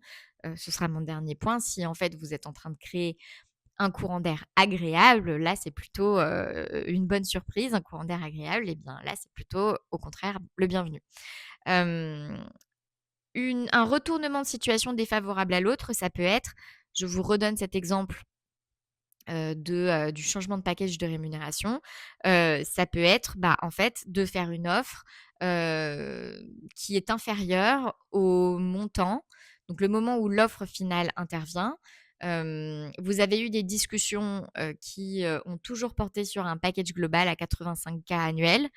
ce sera mon dernier point, si en fait vous êtes en train de créer un courant d'air agréable, là, c'est plutôt, une bonne surprise. Un courant d'air agréable et bien là, c'est plutôt au contraire le bienvenu. Hem, un retournement de situation défavorable à l'autre, ça peut être, je vous redonne cet exemple, du changement de package de rémunération. Ça peut être, bah, en fait, de faire une offre, qui est inférieure au montant. Donc le moment où l'offre finale intervient, vous avez eu des discussions, qui, ont toujours porté sur un package global à 85 K annuel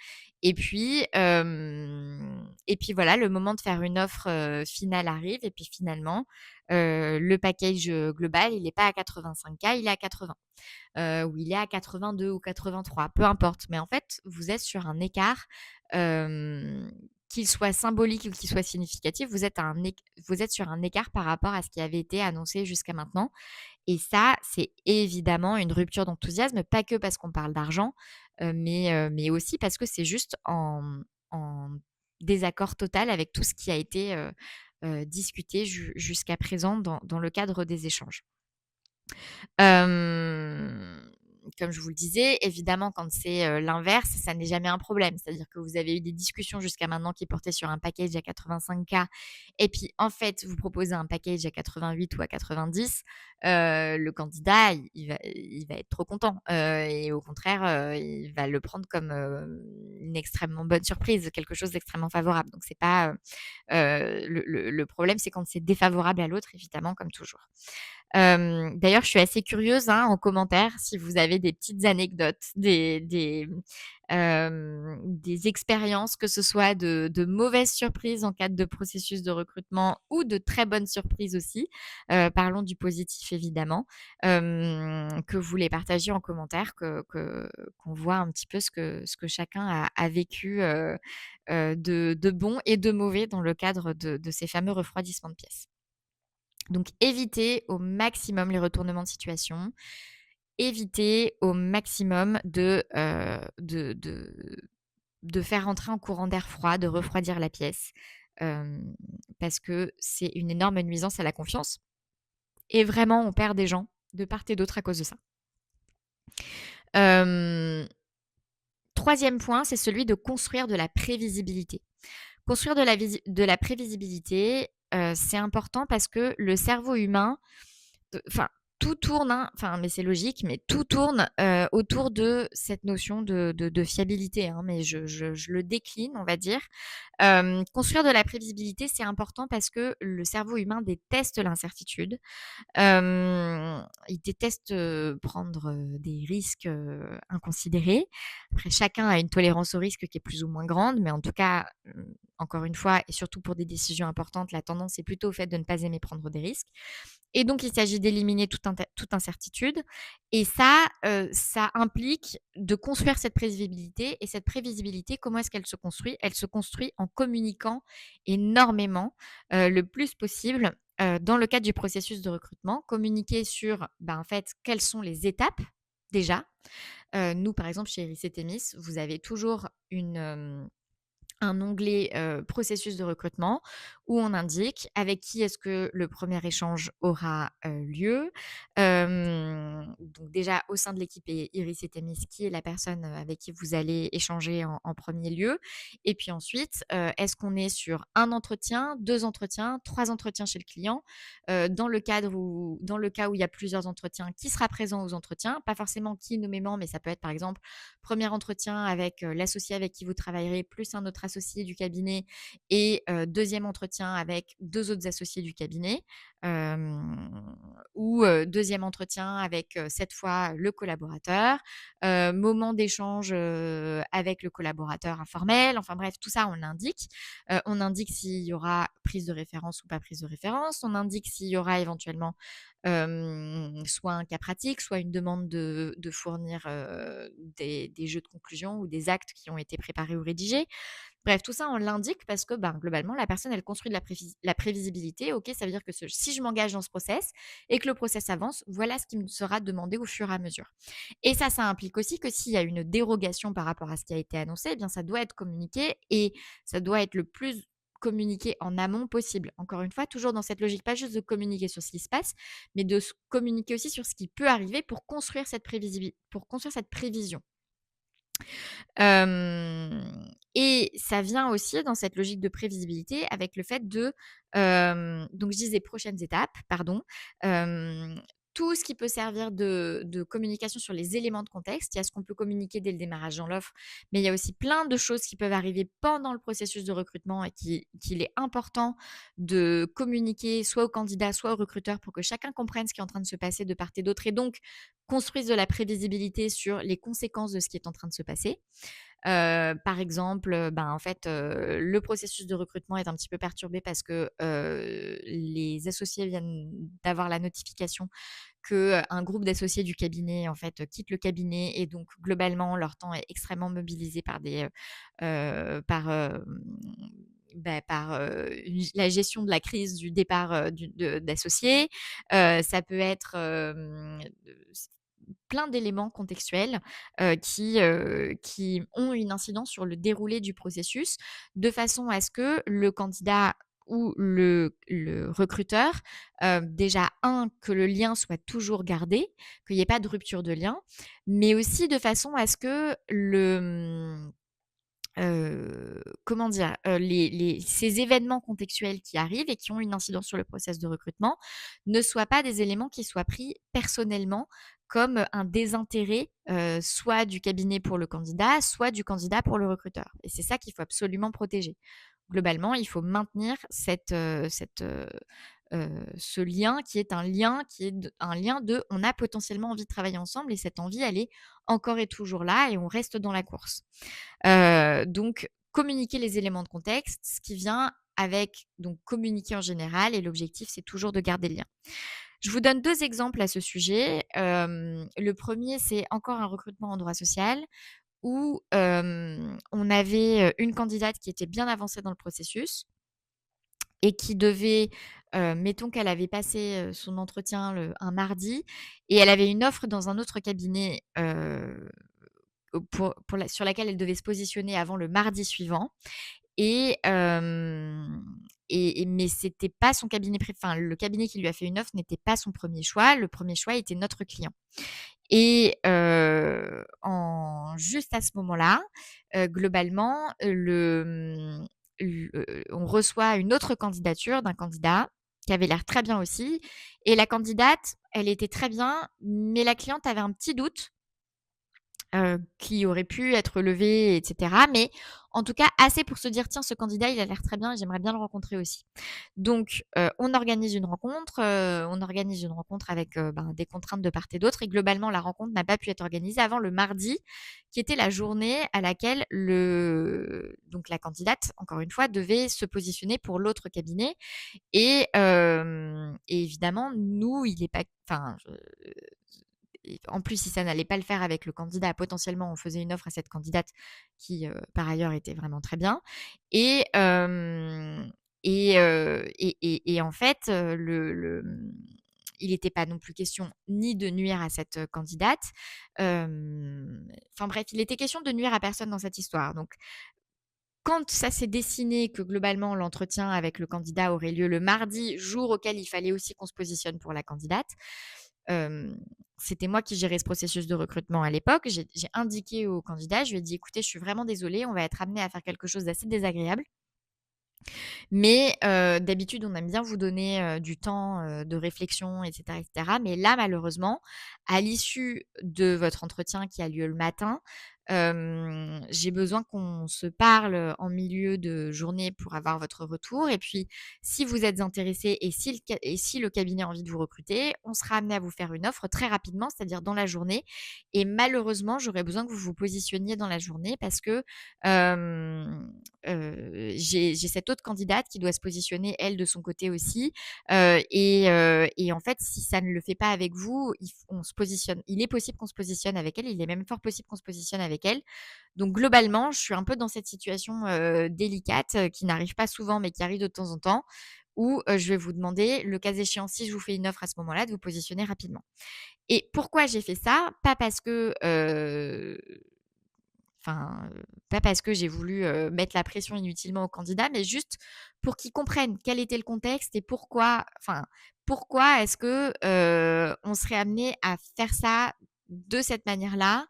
et puis voilà, le moment de faire une offre, finale arrive et puis finalement, le package, global, il est pas à 85 K, il est à 80, ou il est à 82 ou 83, peu importe. Mais en fait, vous êtes sur un écart, qu'il soit symbolique ou qu'il soit significatif, vous êtes sur un écart par rapport à ce qui avait été annoncé jusqu'à maintenant et ça, c'est évidemment une rupture d'enthousiasme, pas que parce qu'on parle d'argent, mais aussi parce que c'est juste en désaccord total avec tout ce qui a été, discuté jusqu'à présent dans le cadre des échanges. Hem, Comme je vous le disais, évidemment, quand c'est, l'inverse, ça n'est jamais un problème. C'est-à-dire que vous avez eu des discussions jusqu'à maintenant qui portaient sur un package à 85 K et puis, en fait, vous proposez un package à 88 ou à 90, le candidat, il va être trop content, et au contraire, il va le prendre comme, une extrêmement bonne surprise, quelque chose d'extrêmement favorable. Donc c'est pas, le problème, c'est quand c'est défavorable à l'autre, évidemment, comme toujours. D'ailleurs, je suis assez curieuse, hein, en commentaire, si vous avez des petites anecdotes, des expériences, que ce soit de mauvaises surprises en cadre de processus de recrutement ou de très bonnes surprises aussi. Parlons du positif évidemment, que vous les partagiez en commentaire, qu'on voit un petit peu ce que chacun a vécu, de bon et de mauvais dans le cadre de ces fameux refroidissements de pièces. Donc évitez au maximum les retournements de situation, évitez au maximum de faire entrer un courant d'air froid, de refroidir la pièce, parce que c'est une énorme nuisance à la confiance et vraiment on perd des gens de part et d'autre à cause de ça. Hem, 3e point, c'est celui de construire de la prévisibilité. Construire de la prévisibilité, c'est important parce que le cerveau humain, enfin, tout tourne, hein, enfin, mais c'est logique, mais tout tourne, autour de cette notion de fiabilité, hein, mais je le décline, on va dire. Construire de la prévisibilité, c'est important parce que le cerveau humain déteste l'incertitude. Il déteste, prendre, des risques, inconsidérés. Après chacun a une tolérance au risque qui est plus ou moins grande, mais en tout cas, encore une fois et surtout pour des décisions importantes, la tendance est plutôt au fait de ne pas aimer prendre des risques et donc il s'agit d'éliminer toute incertitude et ça implique de construire cette prévisibilité et cette prévisibilité, comment est-ce qu'elle se construit? Elle se construit en communiquant énormément, le plus possible, dans le cadre du processus de recrutement. Communiquer sur, en fait, quelles sont les étapes déjà. Nous, par exemple, chez Iris et Thémis, vous avez toujours un onglet, processus de recrutement où on indique avec qui est-ce que le premier échange aura, lieu. Donc déjà au sein de l'équipe Iris et Thémis, qui est la personne, avec qui vous allez échanger en 1er lieu? Et puis ensuite, est-ce qu'on est sur un entretien, 2 entretiens, 3 entretiens chez le client? Dans le cas où il y a plusieurs entretiens, qui sera présent aux entretiens? Pas forcément qui nommément, mais ça peut être par exemple, premier entretien avec, l'associé avec qui vous travaillerez, plus un autre associé du cabinet et 2e entretien avec 2 autres associés du cabinet, ou 2e entretien avec, cette fois le collaborateur, moment d'échange, avec le collaborateur informel. Enfin bref, tout ça on l'indique. On indique s'il y aura prise de référence ou pas prise de référence. On indique s'il y aura éventuellement, soit un cas pratique, soit une demande de fournir, des jeux de conclusion ou des actes qui ont été préparés ou rédigés. Bref, tout ça, on l'indique parce que, globalement, la personne, elle construit de la prévisibilité. OK, ça veut dire que si je m'engage dans ce process et que le process avance, voilà ce qui me sera demandé au fur et à mesure. Et ça implique aussi que s'il y a une dérogation par rapport à ce qui a été annoncé, eh bien, ça doit être communiqué et ça doit être le plus communiqué en amont possible. Encore une fois, toujours dans cette logique, pas juste de communiquer sur ce qui se passe, mais de communiquer aussi sur ce qui peut arriver pour construire cette prévision. Et ça vient aussi dans cette logique de prévisibilité avec le fait donc je disais prochaines étapes, pardon, tout ce qui peut servir de communication sur les éléments de contexte. Il y a ce qu'on peut communiquer dès le démarrage dans l'offre, mais il y a aussi plein de choses qui peuvent arriver pendant le processus de recrutement et qu'il est important de communiquer soit aux candidats, soit aux recruteurs pour que chacun comprenne ce qui est en train de se passer de part et d'autre et donc construise de la prévisibilité sur les conséquences de ce qui est en train de se passer. Par exemple, en fait, le processus de recrutement est un petit peu perturbé parce que, les associés viennent d'avoir la notification que, un groupe d'associés du cabinet, en fait, quitte le cabinet et donc globalement, leur temps est extrêmement mobilisé par la gestion de la crise du départ, d'associés. Ça peut être, plein d'éléments contextuels, qui ont une incidence sur le déroulé du processus, de façon à ce que le candidat ou le recruteur, déjà que le lien soit toujours gardé, qu'il y ait pas de rupture de lien, mais aussi de façon à ce que comment dire? Ces événements contextuels qui arrivent et qui ont une incidence sur le process de recrutement, ne soient pas des éléments qui soient pris personnellement comme un désintérêt, soit du cabinet pour le candidat, soit du candidat pour le recruteur et c'est ça qu'il faut absolument protéger. Globalement, il faut maintenir ce lien qui est un lien de on a potentiellement envie de travailler ensemble et cette envie, elle est encore et toujours là et on reste dans la course. Donc communiquer les éléments de contexte, ce qui vient avec donc communiquer en général et l'objectif, c'est toujours de garder le lien. Je vous donne 2 exemples à ce sujet. Le premier, c'est encore un recrutement en droit social où, on avait, une candidate qui était bien avancée dans le processus et qui devait, mettons qu'elle avait passé, son entretien un mardi et elle avait une offre dans un autre cabinet, pour la sur laquelle elle devait se positionner avant le mardi suivant et mais c'était pas son cabinet enfin, le cabinet qui lui a fait une offre n'était pas son premier choix. Le premier choix était notre client et en juste à ce moment-là, globalement, on reçoit une autre candidature d'un candidat qui avait l'air très bien aussi et la candidate, elle était très bien, mais la cliente avait un petit doute qui aurait pu être levé et cetera. Mais en tout cas, assez pour se dire: «Tiens, ce candidat, il a l'air très bien et j'aimerais bien le rencontrer aussi». Donc on organise une rencontre avec, ben, des contraintes de part et d'autre et globalement, la rencontre n'a pas pu être organisée avant le mardi, qui était la journée à laquelle donc la candidate, encore une fois, devait se positionner pour l'autre cabinet et évidemment, nous, il est pas enfin, et en plus, si ça n'allait pas le faire avec le candidat, potentiellement, on faisait une offre à cette candidate qui, par ailleurs, était vraiment très bien et hem et en fait, il n'était pas non plus question ni de nuire à cette, candidate, enfin bref, il était question de nuire à personne dans cette histoire. Donc quand ça s'est dessiné que globalement l'entretien avec le candidat aurait lieu le mardi, jour auquel il fallait aussi qu'on se positionne pour la candidate, hem, c'était moi qui gérais ce processus de recrutement à l'époque. J'ai indiqué au candidat, je lui ai dit: «Écoutez, je suis vraiment désolée, on va être amené à faire quelque chose d'assez désagréable. Mais d'habitude, on aime bien vous donner, du temps, de réflexion et cetera. Mais là, malheureusement, à l'issue de votre entretien qui a lieu le matin, j'ai besoin qu'on se parle, en milieu de journée pour avoir votre retour et puis si vous êtes intéressé et si le cabinet a envie de vous recruter, on sera amené à vous faire une offre très rapidement, c'est-à-dire dans la journée et malheureusement, j'aurais besoin que vous vous positionniez dans la journée parce que, hem j'ai cette autre candidate qui doit se positionner, elle, de son côté aussi, et en fait, si ça ne le fait pas avec vous, il est possible qu'on se positionne avec elle, il est même fort possible qu'on se positionne avec elle. Donc globalement, je suis un peu dans cette situation, délicate, qui n'arrive pas souvent, mais qui arrive de temps en temps, où, je vais vous demander, le cas échéant, si je vous fais une offre à ce moment-là, de vous positionner rapidement. Et pourquoi j'ai fait ça? Pas parce que, enfin, pas parce que j'ai voulu, mettre la pression inutilement aux candidats, mais juste pour qu'ils comprennent quel était le contexte et pourquoi est-ce que, on serait amené à faire ça de cette manière-là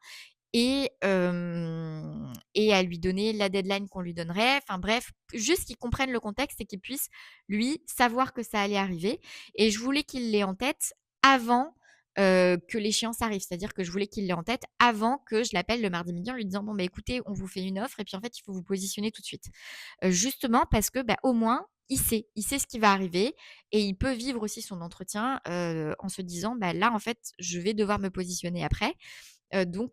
et à lui donner la deadline qu'on lui donnerait. Enfin bref, juste qu'il comprenne le contexte et qu'il puisse, lui, savoir que ça allait arriver et je voulais qu'il l'ait en tête avant, que l'échéance arrive. C'est-à-dire que je voulais qu'il l'ait en tête avant que je l'appelle le mardi midi en lui disant: «Bon, bah, écoutez, on vous fait une offre et puis en fait, il faut vous positionner tout de suite». Justement parce que, bah, au moins, il sait ce qui va arriver et il peut vivre aussi son entretien, en se disant: «Bah, là, en fait, je vais devoir me positionner après». Dans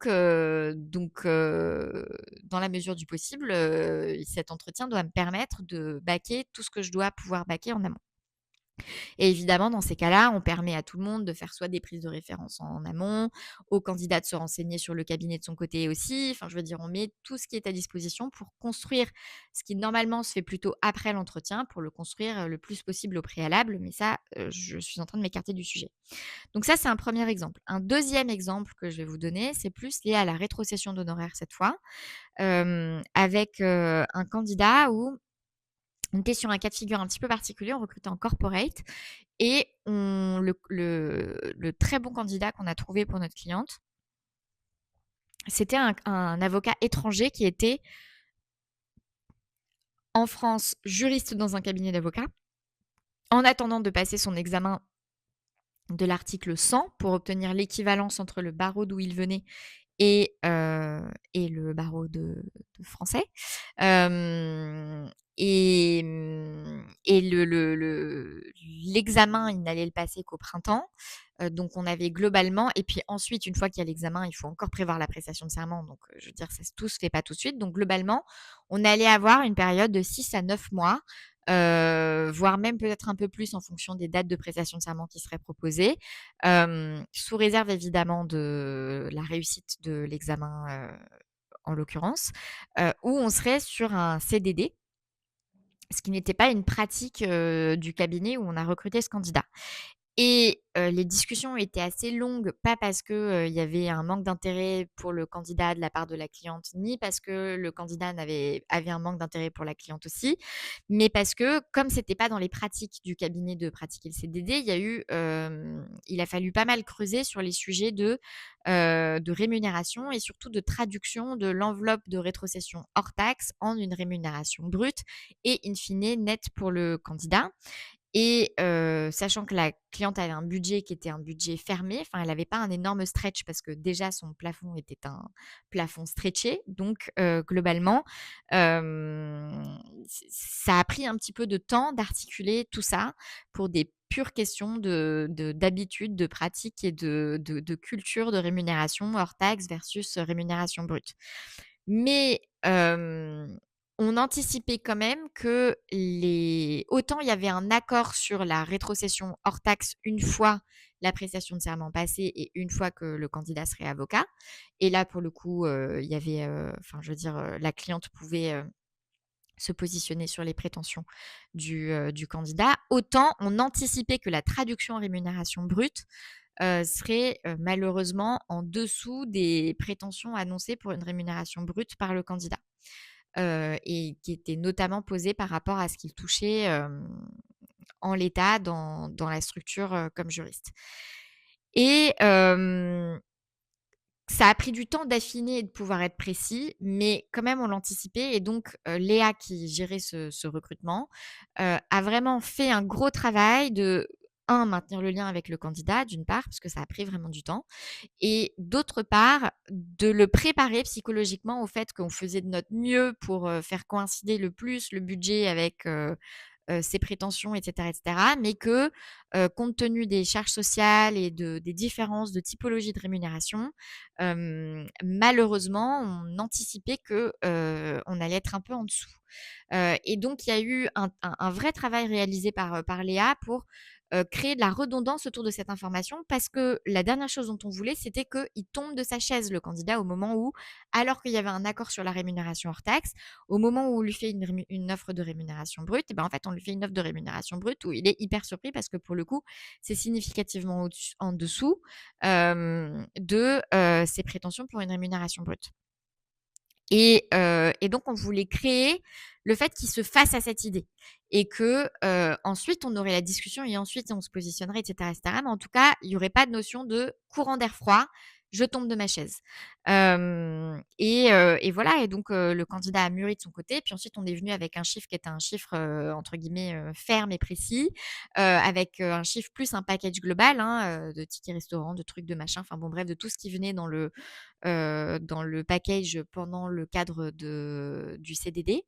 la mesure du possible, cet entretien doit me permettre de baquer tout ce que je dois pouvoir baquer en amont. Et évidemment, dans ces cas-là, on permet à tout le monde de faire soit des prises de référence en amont, au candidat de se renseigner sur le cabinet de son côté aussi. Enfin, je veux dire, on met tout ce qui est à disposition pour construire ce qui normalement se fait plutôt après l'entretien, pour le construire, le plus possible au préalable. Mais ça, je suis en train de m'écarter du sujet. Donc ça, c'est un premier exemple. Un deuxième exemple que je vais vous donner, c'est plus lié à la rétrocession d'honoraires cette fois, avec, un candidat où on était sur un cas de figure un petit peu particulier, on recrutait en corporate et le très bon candidat qu'on a trouvé pour notre cliente, c'était un avocat étranger qui était en France juriste dans un cabinet d'avocats, en attendant de passer son examen de l'article 100 pour obtenir l'équivalence entre le barreau d'où il venait et le barreau de français. Hem Et l'examen, il n'allait le passer qu'au printemps. Donc on avait globalement et puis ensuite, une fois qu'il y a l'examen, il faut encore prévoir la prestation de serment. Donc, je veux dire, ça tout se fait pas tout de suite. Donc globalement, on allait avoir une période de 6 à 9 mois, voire même peut-être un peu plus en fonction des dates de prestation de serment qui seraient proposées, sous réserve évidemment de la réussite de l'examen, en l'occurrence, où on serait sur un CDD, ce qui n'était pas une pratique, du cabinet où on a recruté ce candidat. Et les discussions étaient assez longues, pas parce que, il y avait un manque d'intérêt pour le candidat de la part de la cliente, ni parce que le candidat avait un manque d'intérêt pour la cliente aussi, mais parce que comme c'était pas dans les pratiques du cabinet de pratiquer le CDD, il a fallu pas mal creuser sur les sujets de rémunération et surtout de traduction de l'enveloppe de rétrocession hors taxe en une rémunération brute et in fine nette pour le candidat. Et sachant que la cliente avait un budget qui était un budget fermé, enfin elle avait pas un énorme stretch parce que déjà son plafond était un plafond stretché. Donc globalement, ça a pris un petit peu de temps d'articuler tout ça pour des pures questions d'habitude, de pratique et de culture de rémunération hors taxe versus rémunération brute. Mais on anticipait quand même que autant il y avait un accord sur la rétrocession hors taxe une fois la prestation de serment passée et une fois que le candidat serait avocat. Et là, pour le coup, il y avait, enfin, je veux dire, la cliente pouvait se positionner sur les prétentions du candidat. Autant on anticipait que la traduction en rémunération brute serait malheureusement en dessous des prétentions annoncées pour une rémunération brute par le candidat. Et qui était notamment posée par rapport à ce qu'il touchait en l'état dans la structure comme juriste. Et ça a pris du temps d'affiner et de pouvoir être précis, mais quand même on l'anticipait et donc Léa qui gérait ce recrutement, a vraiment fait un gros travail de maintenir le lien avec le candidat d'une part, parce que ça a pris vraiment du temps et d'autre part, de le préparer psychologiquement au fait qu'on faisait de notre mieux pour, faire coïncider le plus le budget avec, ses prétentions et cetera, mais que, compte tenu des charges sociales et des différences de typologie de rémunération, malheureusement, on anticipait que, on allait être un peu en dessous. Et donc il y a eu un vrai travail réalisé par Léa pour, créer de la redondance autour de cette information parce que la dernière chose dont on voulait, c'était qu'il tombe de sa chaise, le candidat, au moment où, alors qu'il y avait un accord sur la rémunération hors taxe, au moment où on lui fait une offre de rémunération brute, et ben, en fait, on lui fait une offre de rémunération brute où il est hyper surpris parce que pour le coup, c'est significativement en dessous, de, ses prétentions pour une rémunération brute. Et donc on voulait créer le fait qu'il se fasse à cette idée et que, ensuite on aurait la discussion et ensuite on se positionnerait et cetera. Mais en tout cas, il y aurait pas de notion de courant d'air froid, je tombe de ma chaise. Et voilà et donc le candidat a mûri de son côté. Puis ensuite on est venu avec un chiffre qui était un chiffre, entre guillemets, «ferme et précis», avec, un chiffre plus un package global, hein, de tickets restaurant, de trucs, de machin, enfin bon bref, de tout ce qui venait dans le package pendant le cadre du CDD.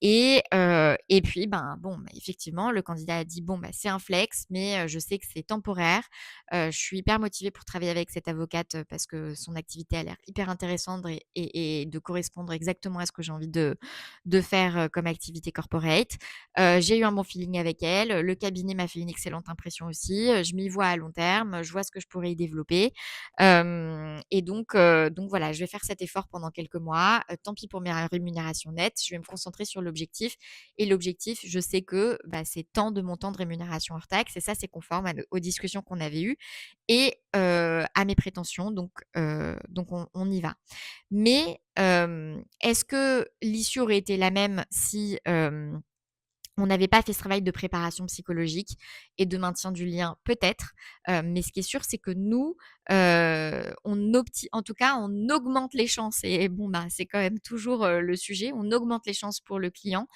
Et puis, ben, bon, bah, effectivement, le candidat a dit: «Bon, bah, c'est un flex, mais je sais que c'est temporaire. Je suis hyper motivé pour travailler avec cette avocate, parce que son activité a l'air hyper intéressante et de correspondre exactement à ce que j'ai envie de faire, comme activité corporate. J'ai eu un bon feeling avec elle, le cabinet m'a fait une excellente impression aussi, je m'y vois à long terme, je vois ce que je pourrais y développer. Et donc voilà, je vais faire cet effort pendant quelques mois. Tant pis pour mes rémunérations nettes, je vais me concentrer sur l'objectif et l'objectif, je sais que, bah, c'est tant de montant de rémunération hors taxe et ça, c'est conforme aux discussions qu'on avait eues et à mes prétentions donc on y va. Mais est-ce que l'issue aurait été la même si, on n'avait pas fait ce travail de préparation psychologique et de maintien du lien? Peut-être, mais ce qui est sûr, c'est que nous, en tout cas, on augmente les chances et bon, bah, c'est quand même toujours, le sujet. On augmente les chances pour le client,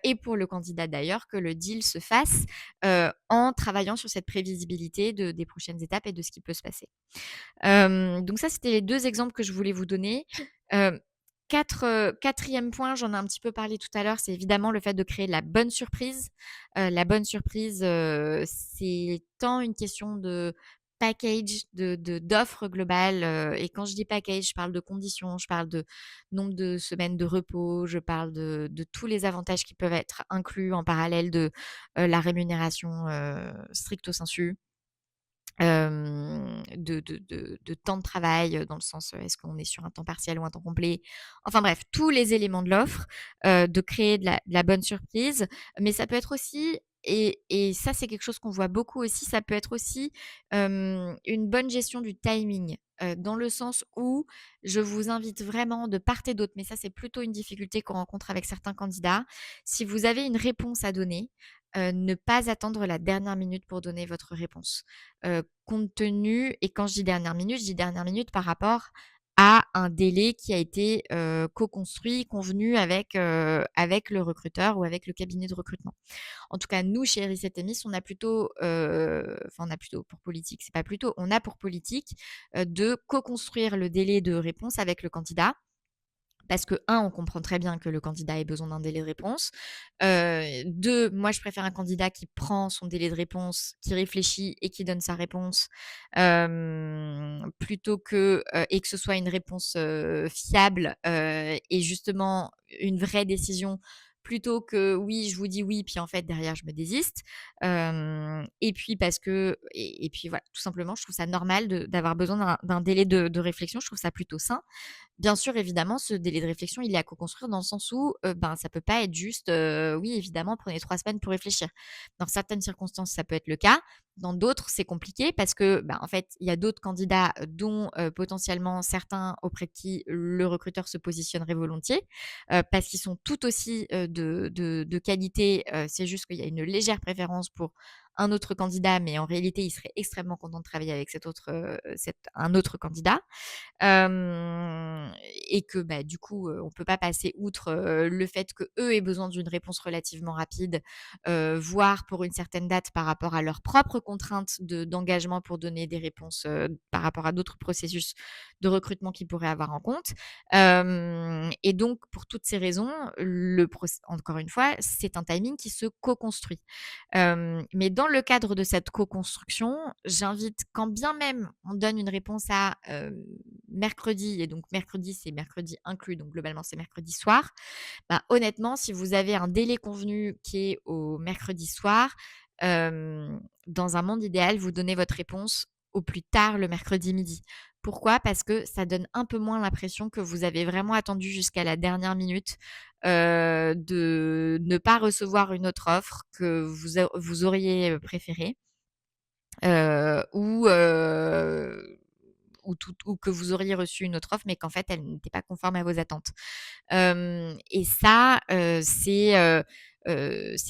et pour le candidat d'ailleurs, que le deal se fasse, en travaillant sur cette prévisibilité des prochaines étapes et de ce qui peut se passer. Donc ça, c'était les 2 exemples que je voulais vous donner. Hem 4e point, j'en ai un petit peu parlé tout à l'heure, c'est évidemment le fait de créer la bonne surprise. La bonne surprise, c'est tant une question de package, d'offres globales, et quand je dis package, je parle de conditions, je parle de nombre de semaines de repos, je parle de tous les avantages qui peuvent être inclus en parallèle de, la rémunération, stricto sensu. De temps de travail, dans le sens, est-ce qu'on est sur un temps partiel ou un temps complet? Enfin bref, tous les éléments de l'offre, de créer de la bonne surprise. Mais ça peut être aussi et ça, c'est quelque chose qu'on voit beaucoup aussi, ça peut être aussi, une bonne gestion du timing, dans le sens où je vous invite vraiment de part et d'autre, mais ça, c'est plutôt une difficulté qu'on rencontre avec certains candidats. Si vous avez une réponse à donner, ne pas attendre la dernière minute pour donner votre réponse. Compte tenu et quand je dis dernière minute par rapport à un délai qui a été, co-construit, convenu avec le recruteur ou avec le cabinet de recrutement. En tout cas, nous, chez Reset Emis, on a plutôt pour politique, c'est pas plutôt, on a pour politique, de co-construire le délai de réponse avec le candidat. Parce que, un, on comprend très bien que le candidat ait besoin d'un délai de réponse. 2, moi, je préfère un candidat qui prend son délai de réponse, qui réfléchit et qui donne sa réponse, plutôt que, et que ce soit une réponse, fiable, et justement une vraie décision, plutôt que: «Oui, je vous dis oui, puis en fait derrière je me désiste». Et puis parce que et puis voilà, tout simplement, je trouve ça normal d'avoir besoin d'un délai de réflexion. Je trouve ça plutôt sain. Bien sûr, évidemment, ce délai de réflexion, il est à co-construire dans le sens où, ben, ça peut pas être juste, «Oui, évidemment, prenez 3 semaines pour réfléchir». Dans certaines circonstances, ça peut être le cas. Dans d'autres, c'est compliqué parce que, ben, en fait, il y a d'autres candidats, dont, potentiellement certains auprès de qui le recruteur se positionnerait volontiers, parce qu'ils sont tout aussi, de qualité. C'est juste qu'il y a une légère préférence pour un autre candidat, mais en réalité, il serait extrêmement content de travailler avec un autre candidat. Et que, bah, du coup, on peut pas passer outre, le fait qu'eux aient besoin d'une réponse relativement rapide, voire pour une certaine date par rapport à leurs propres contraintes d'engagement pour donner des réponses, par rapport à d'autres processus de recrutement qu'ils pourraient avoir en compte. Et donc pour toutes ces raisons, encore une fois, c'est un timing qui se co-construit. Mais dans le cadre de cette co-construction, j'invite, quand bien même on donne une réponse à, mercredi, et donc mercredi, c'est mercredi inclus, donc globalement, c'est mercredi soir. Bah, honnêtement, si vous avez un délai convenu qui est au mercredi soir, dans un monde idéal, vous donnez votre réponse au plus tard le mercredi midi. Pourquoi? Parce que ça donne un peu moins l'impression que vous avez vraiment attendu jusqu'à la dernière minute, de ne pas recevoir une autre offre que vous auriez préférée, ou que vous auriez reçu une autre offre, mais qu'en fait, elle n'était pas conforme à vos attentes. Et ça, c'est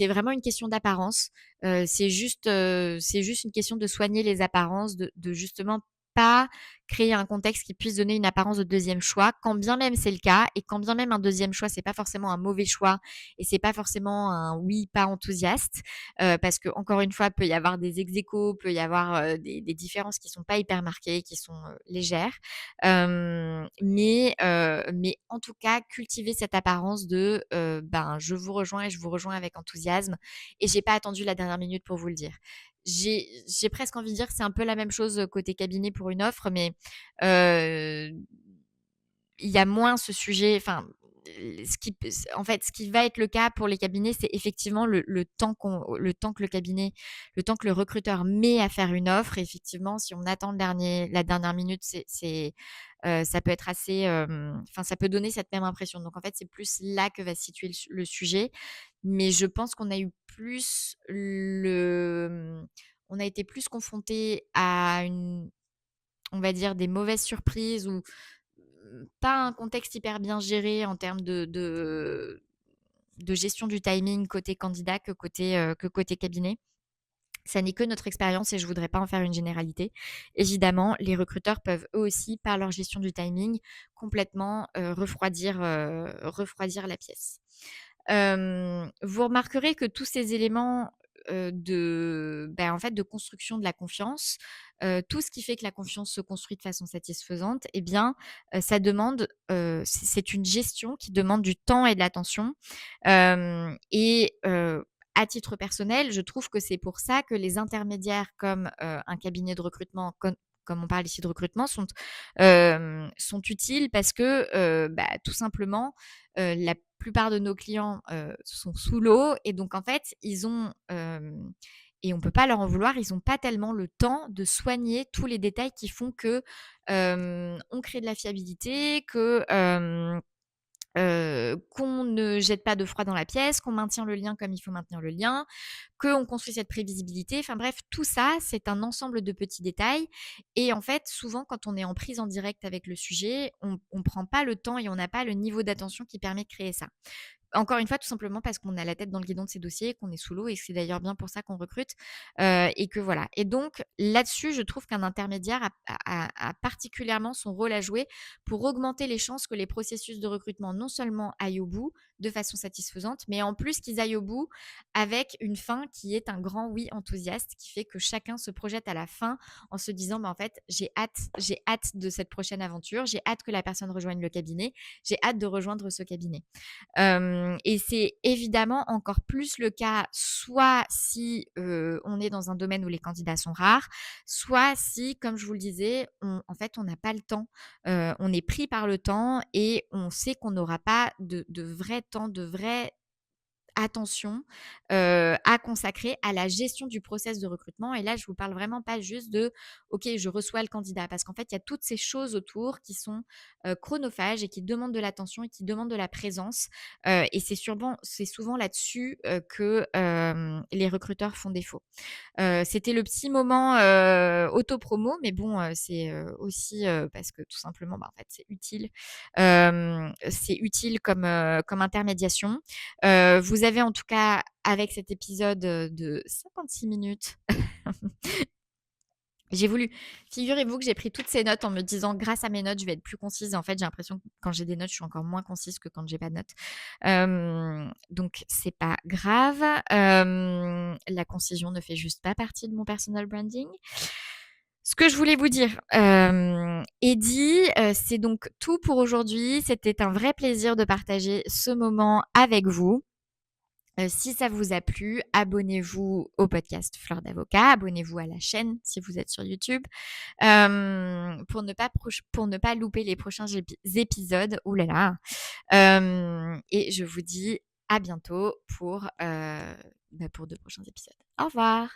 vraiment une question d'apparence. C'est juste une question de soigner les apparences, de justement pas créer un contexte qui puisse donner une apparence de deuxième choix, quand bien même c'est le cas et quand bien même un deuxième choix, c'est pas forcément un mauvais choix et c'est pas forcément un oui pas enthousiaste, parce qu'encore une fois, peut y avoir des ex-aequo, peut y avoir, des différences qui sont pas hyper marquées, qui sont, légères. Mais en tout cas, cultiver cette apparence de, ben, je vous rejoins et je vous rejoins avec enthousiasme et j'ai pas attendu la dernière minute pour vous le dire. J'ai presque envie de dire que c'est un peu la même chose, côté cabinet pour une offre, mais, heu, il y a moins ce sujet, enfin, ce qui va être le cas pour les cabinets, c'est effectivement le temps que le recruteur met à faire une offre. Et effectivement, si on attend la dernière minute, ça peut être assez, enfin, ça peut donner cette même impression. Donc en fait, c'est plus là que va se situer le sujet. Mais je pense on a été plus confrontés à on va dire, des mauvaises surprises ou pas un contexte hyper bien géré en termes de gestion du timing côté candidat que côté cabinet. Ça n'est que notre expérience et je voudrais pas en faire une généralité. Évidemment, les recruteurs peuvent eux aussi, par leur gestion du timing, complètement, refroidir la pièce. Vous remarquerez que tous ces éléments, en fait, de construction de la confiance, tout ce qui fait que la confiance se construit de façon satisfaisante, eh bien, ça demande, c'est une gestion qui demande du temps et de l'attention. À titre personnel, je trouve que c'est pour ça que les intermédiaires comme, un cabinet de recrutement, comme on parle ici de recrutement, sont utiles parce que, tout simplement, la plupart de nos clients, sont sous l'eau et donc en fait, ils ont, et on peut pas leur en vouloir, ils ont pas tellement le temps de soigner tous les détails qui font que, on crée de la fiabilité, qu'on ne jette pas de froid dans la pièce, qu'on maintient le lien comme il faut maintenir le lien, qu'on construit cette prévisibilité. Enfin bref, tout ça, c'est un ensemble de petits détails. Et en fait, souvent, quand on est en prise en direct avec le sujet, on ne prend pas le temps et on n'a pas le niveau d'attention qui permet de créer ça. Encore une fois, tout simplement parce qu'on a la tête dans le guidon de ces dossiers, qu'on est sous l'eau et c'est d'ailleurs bien pour ça qu'on recrute, et que voilà. Et donc là-dessus, je trouve qu'un intermédiaire a particulièrement son rôle à jouer pour augmenter les chances que les processus de recrutement non seulement aillent au bout de façon satisfaisante, mais en plus qu'ils aillent au bout avec une fin qui est un grand oui enthousiaste, qui fait que chacun se projette à la fin en se disant: «Bah, en fait, j'ai hâte de cette prochaine aventure, j'ai hâte que la personne rejoigne le cabinet, j'ai hâte de rejoindre ce cabinet». Et c'est évidemment encore plus le cas, soit si, on est dans un domaine où les candidats sont rares, soit si, comme je vous le disais, en fait, on n'a pas le temps. On est pris par le temps et on sait qu'on n'aura pas de vrai temps, de vraie attention, à consacrer à la gestion du process de recrutement. Et là, je vous parle vraiment pas juste de: «OK, je reçois le candidat», parce qu'en fait, il y a toutes ces choses autour qui sont, chronophages et qui demandent de l'attention et qui demandent de la présence, et c'est souvent là-dessus, que, les recruteurs font défaut. C'était le petit moment, auto-promo, mais bon, c'est, aussi, parce que tout simplement, en fait, c'est utile comme intermédiation. Vous avez en tout cas, avec cet épisode, de 56 minutes, figurez-vous que j'ai pris toutes ces notes en me disant: «Grâce à mes notes, je vais être plus concise», et en fait, j'ai l'impression que quand j'ai des notes, je suis encore moins concise que quand j'ai pas de notes. Donc c'est pas grave. La concision ne fait juste pas partie de mon personal branding. Ce que je voulais vous dire, est dit, c'est donc tout pour aujourd'hui. C'était un vrai plaisir de partager ce moment avec vous. Si ça vous a plu, abonnez-vous au podcast Fleur d'avocat, abonnez-vous à la chaîne si vous êtes sur YouTube, pour ne pas louper les prochains épisodes. Ouh là là! Et je vous dis à bientôt pour de prochains épisodes. Au revoir.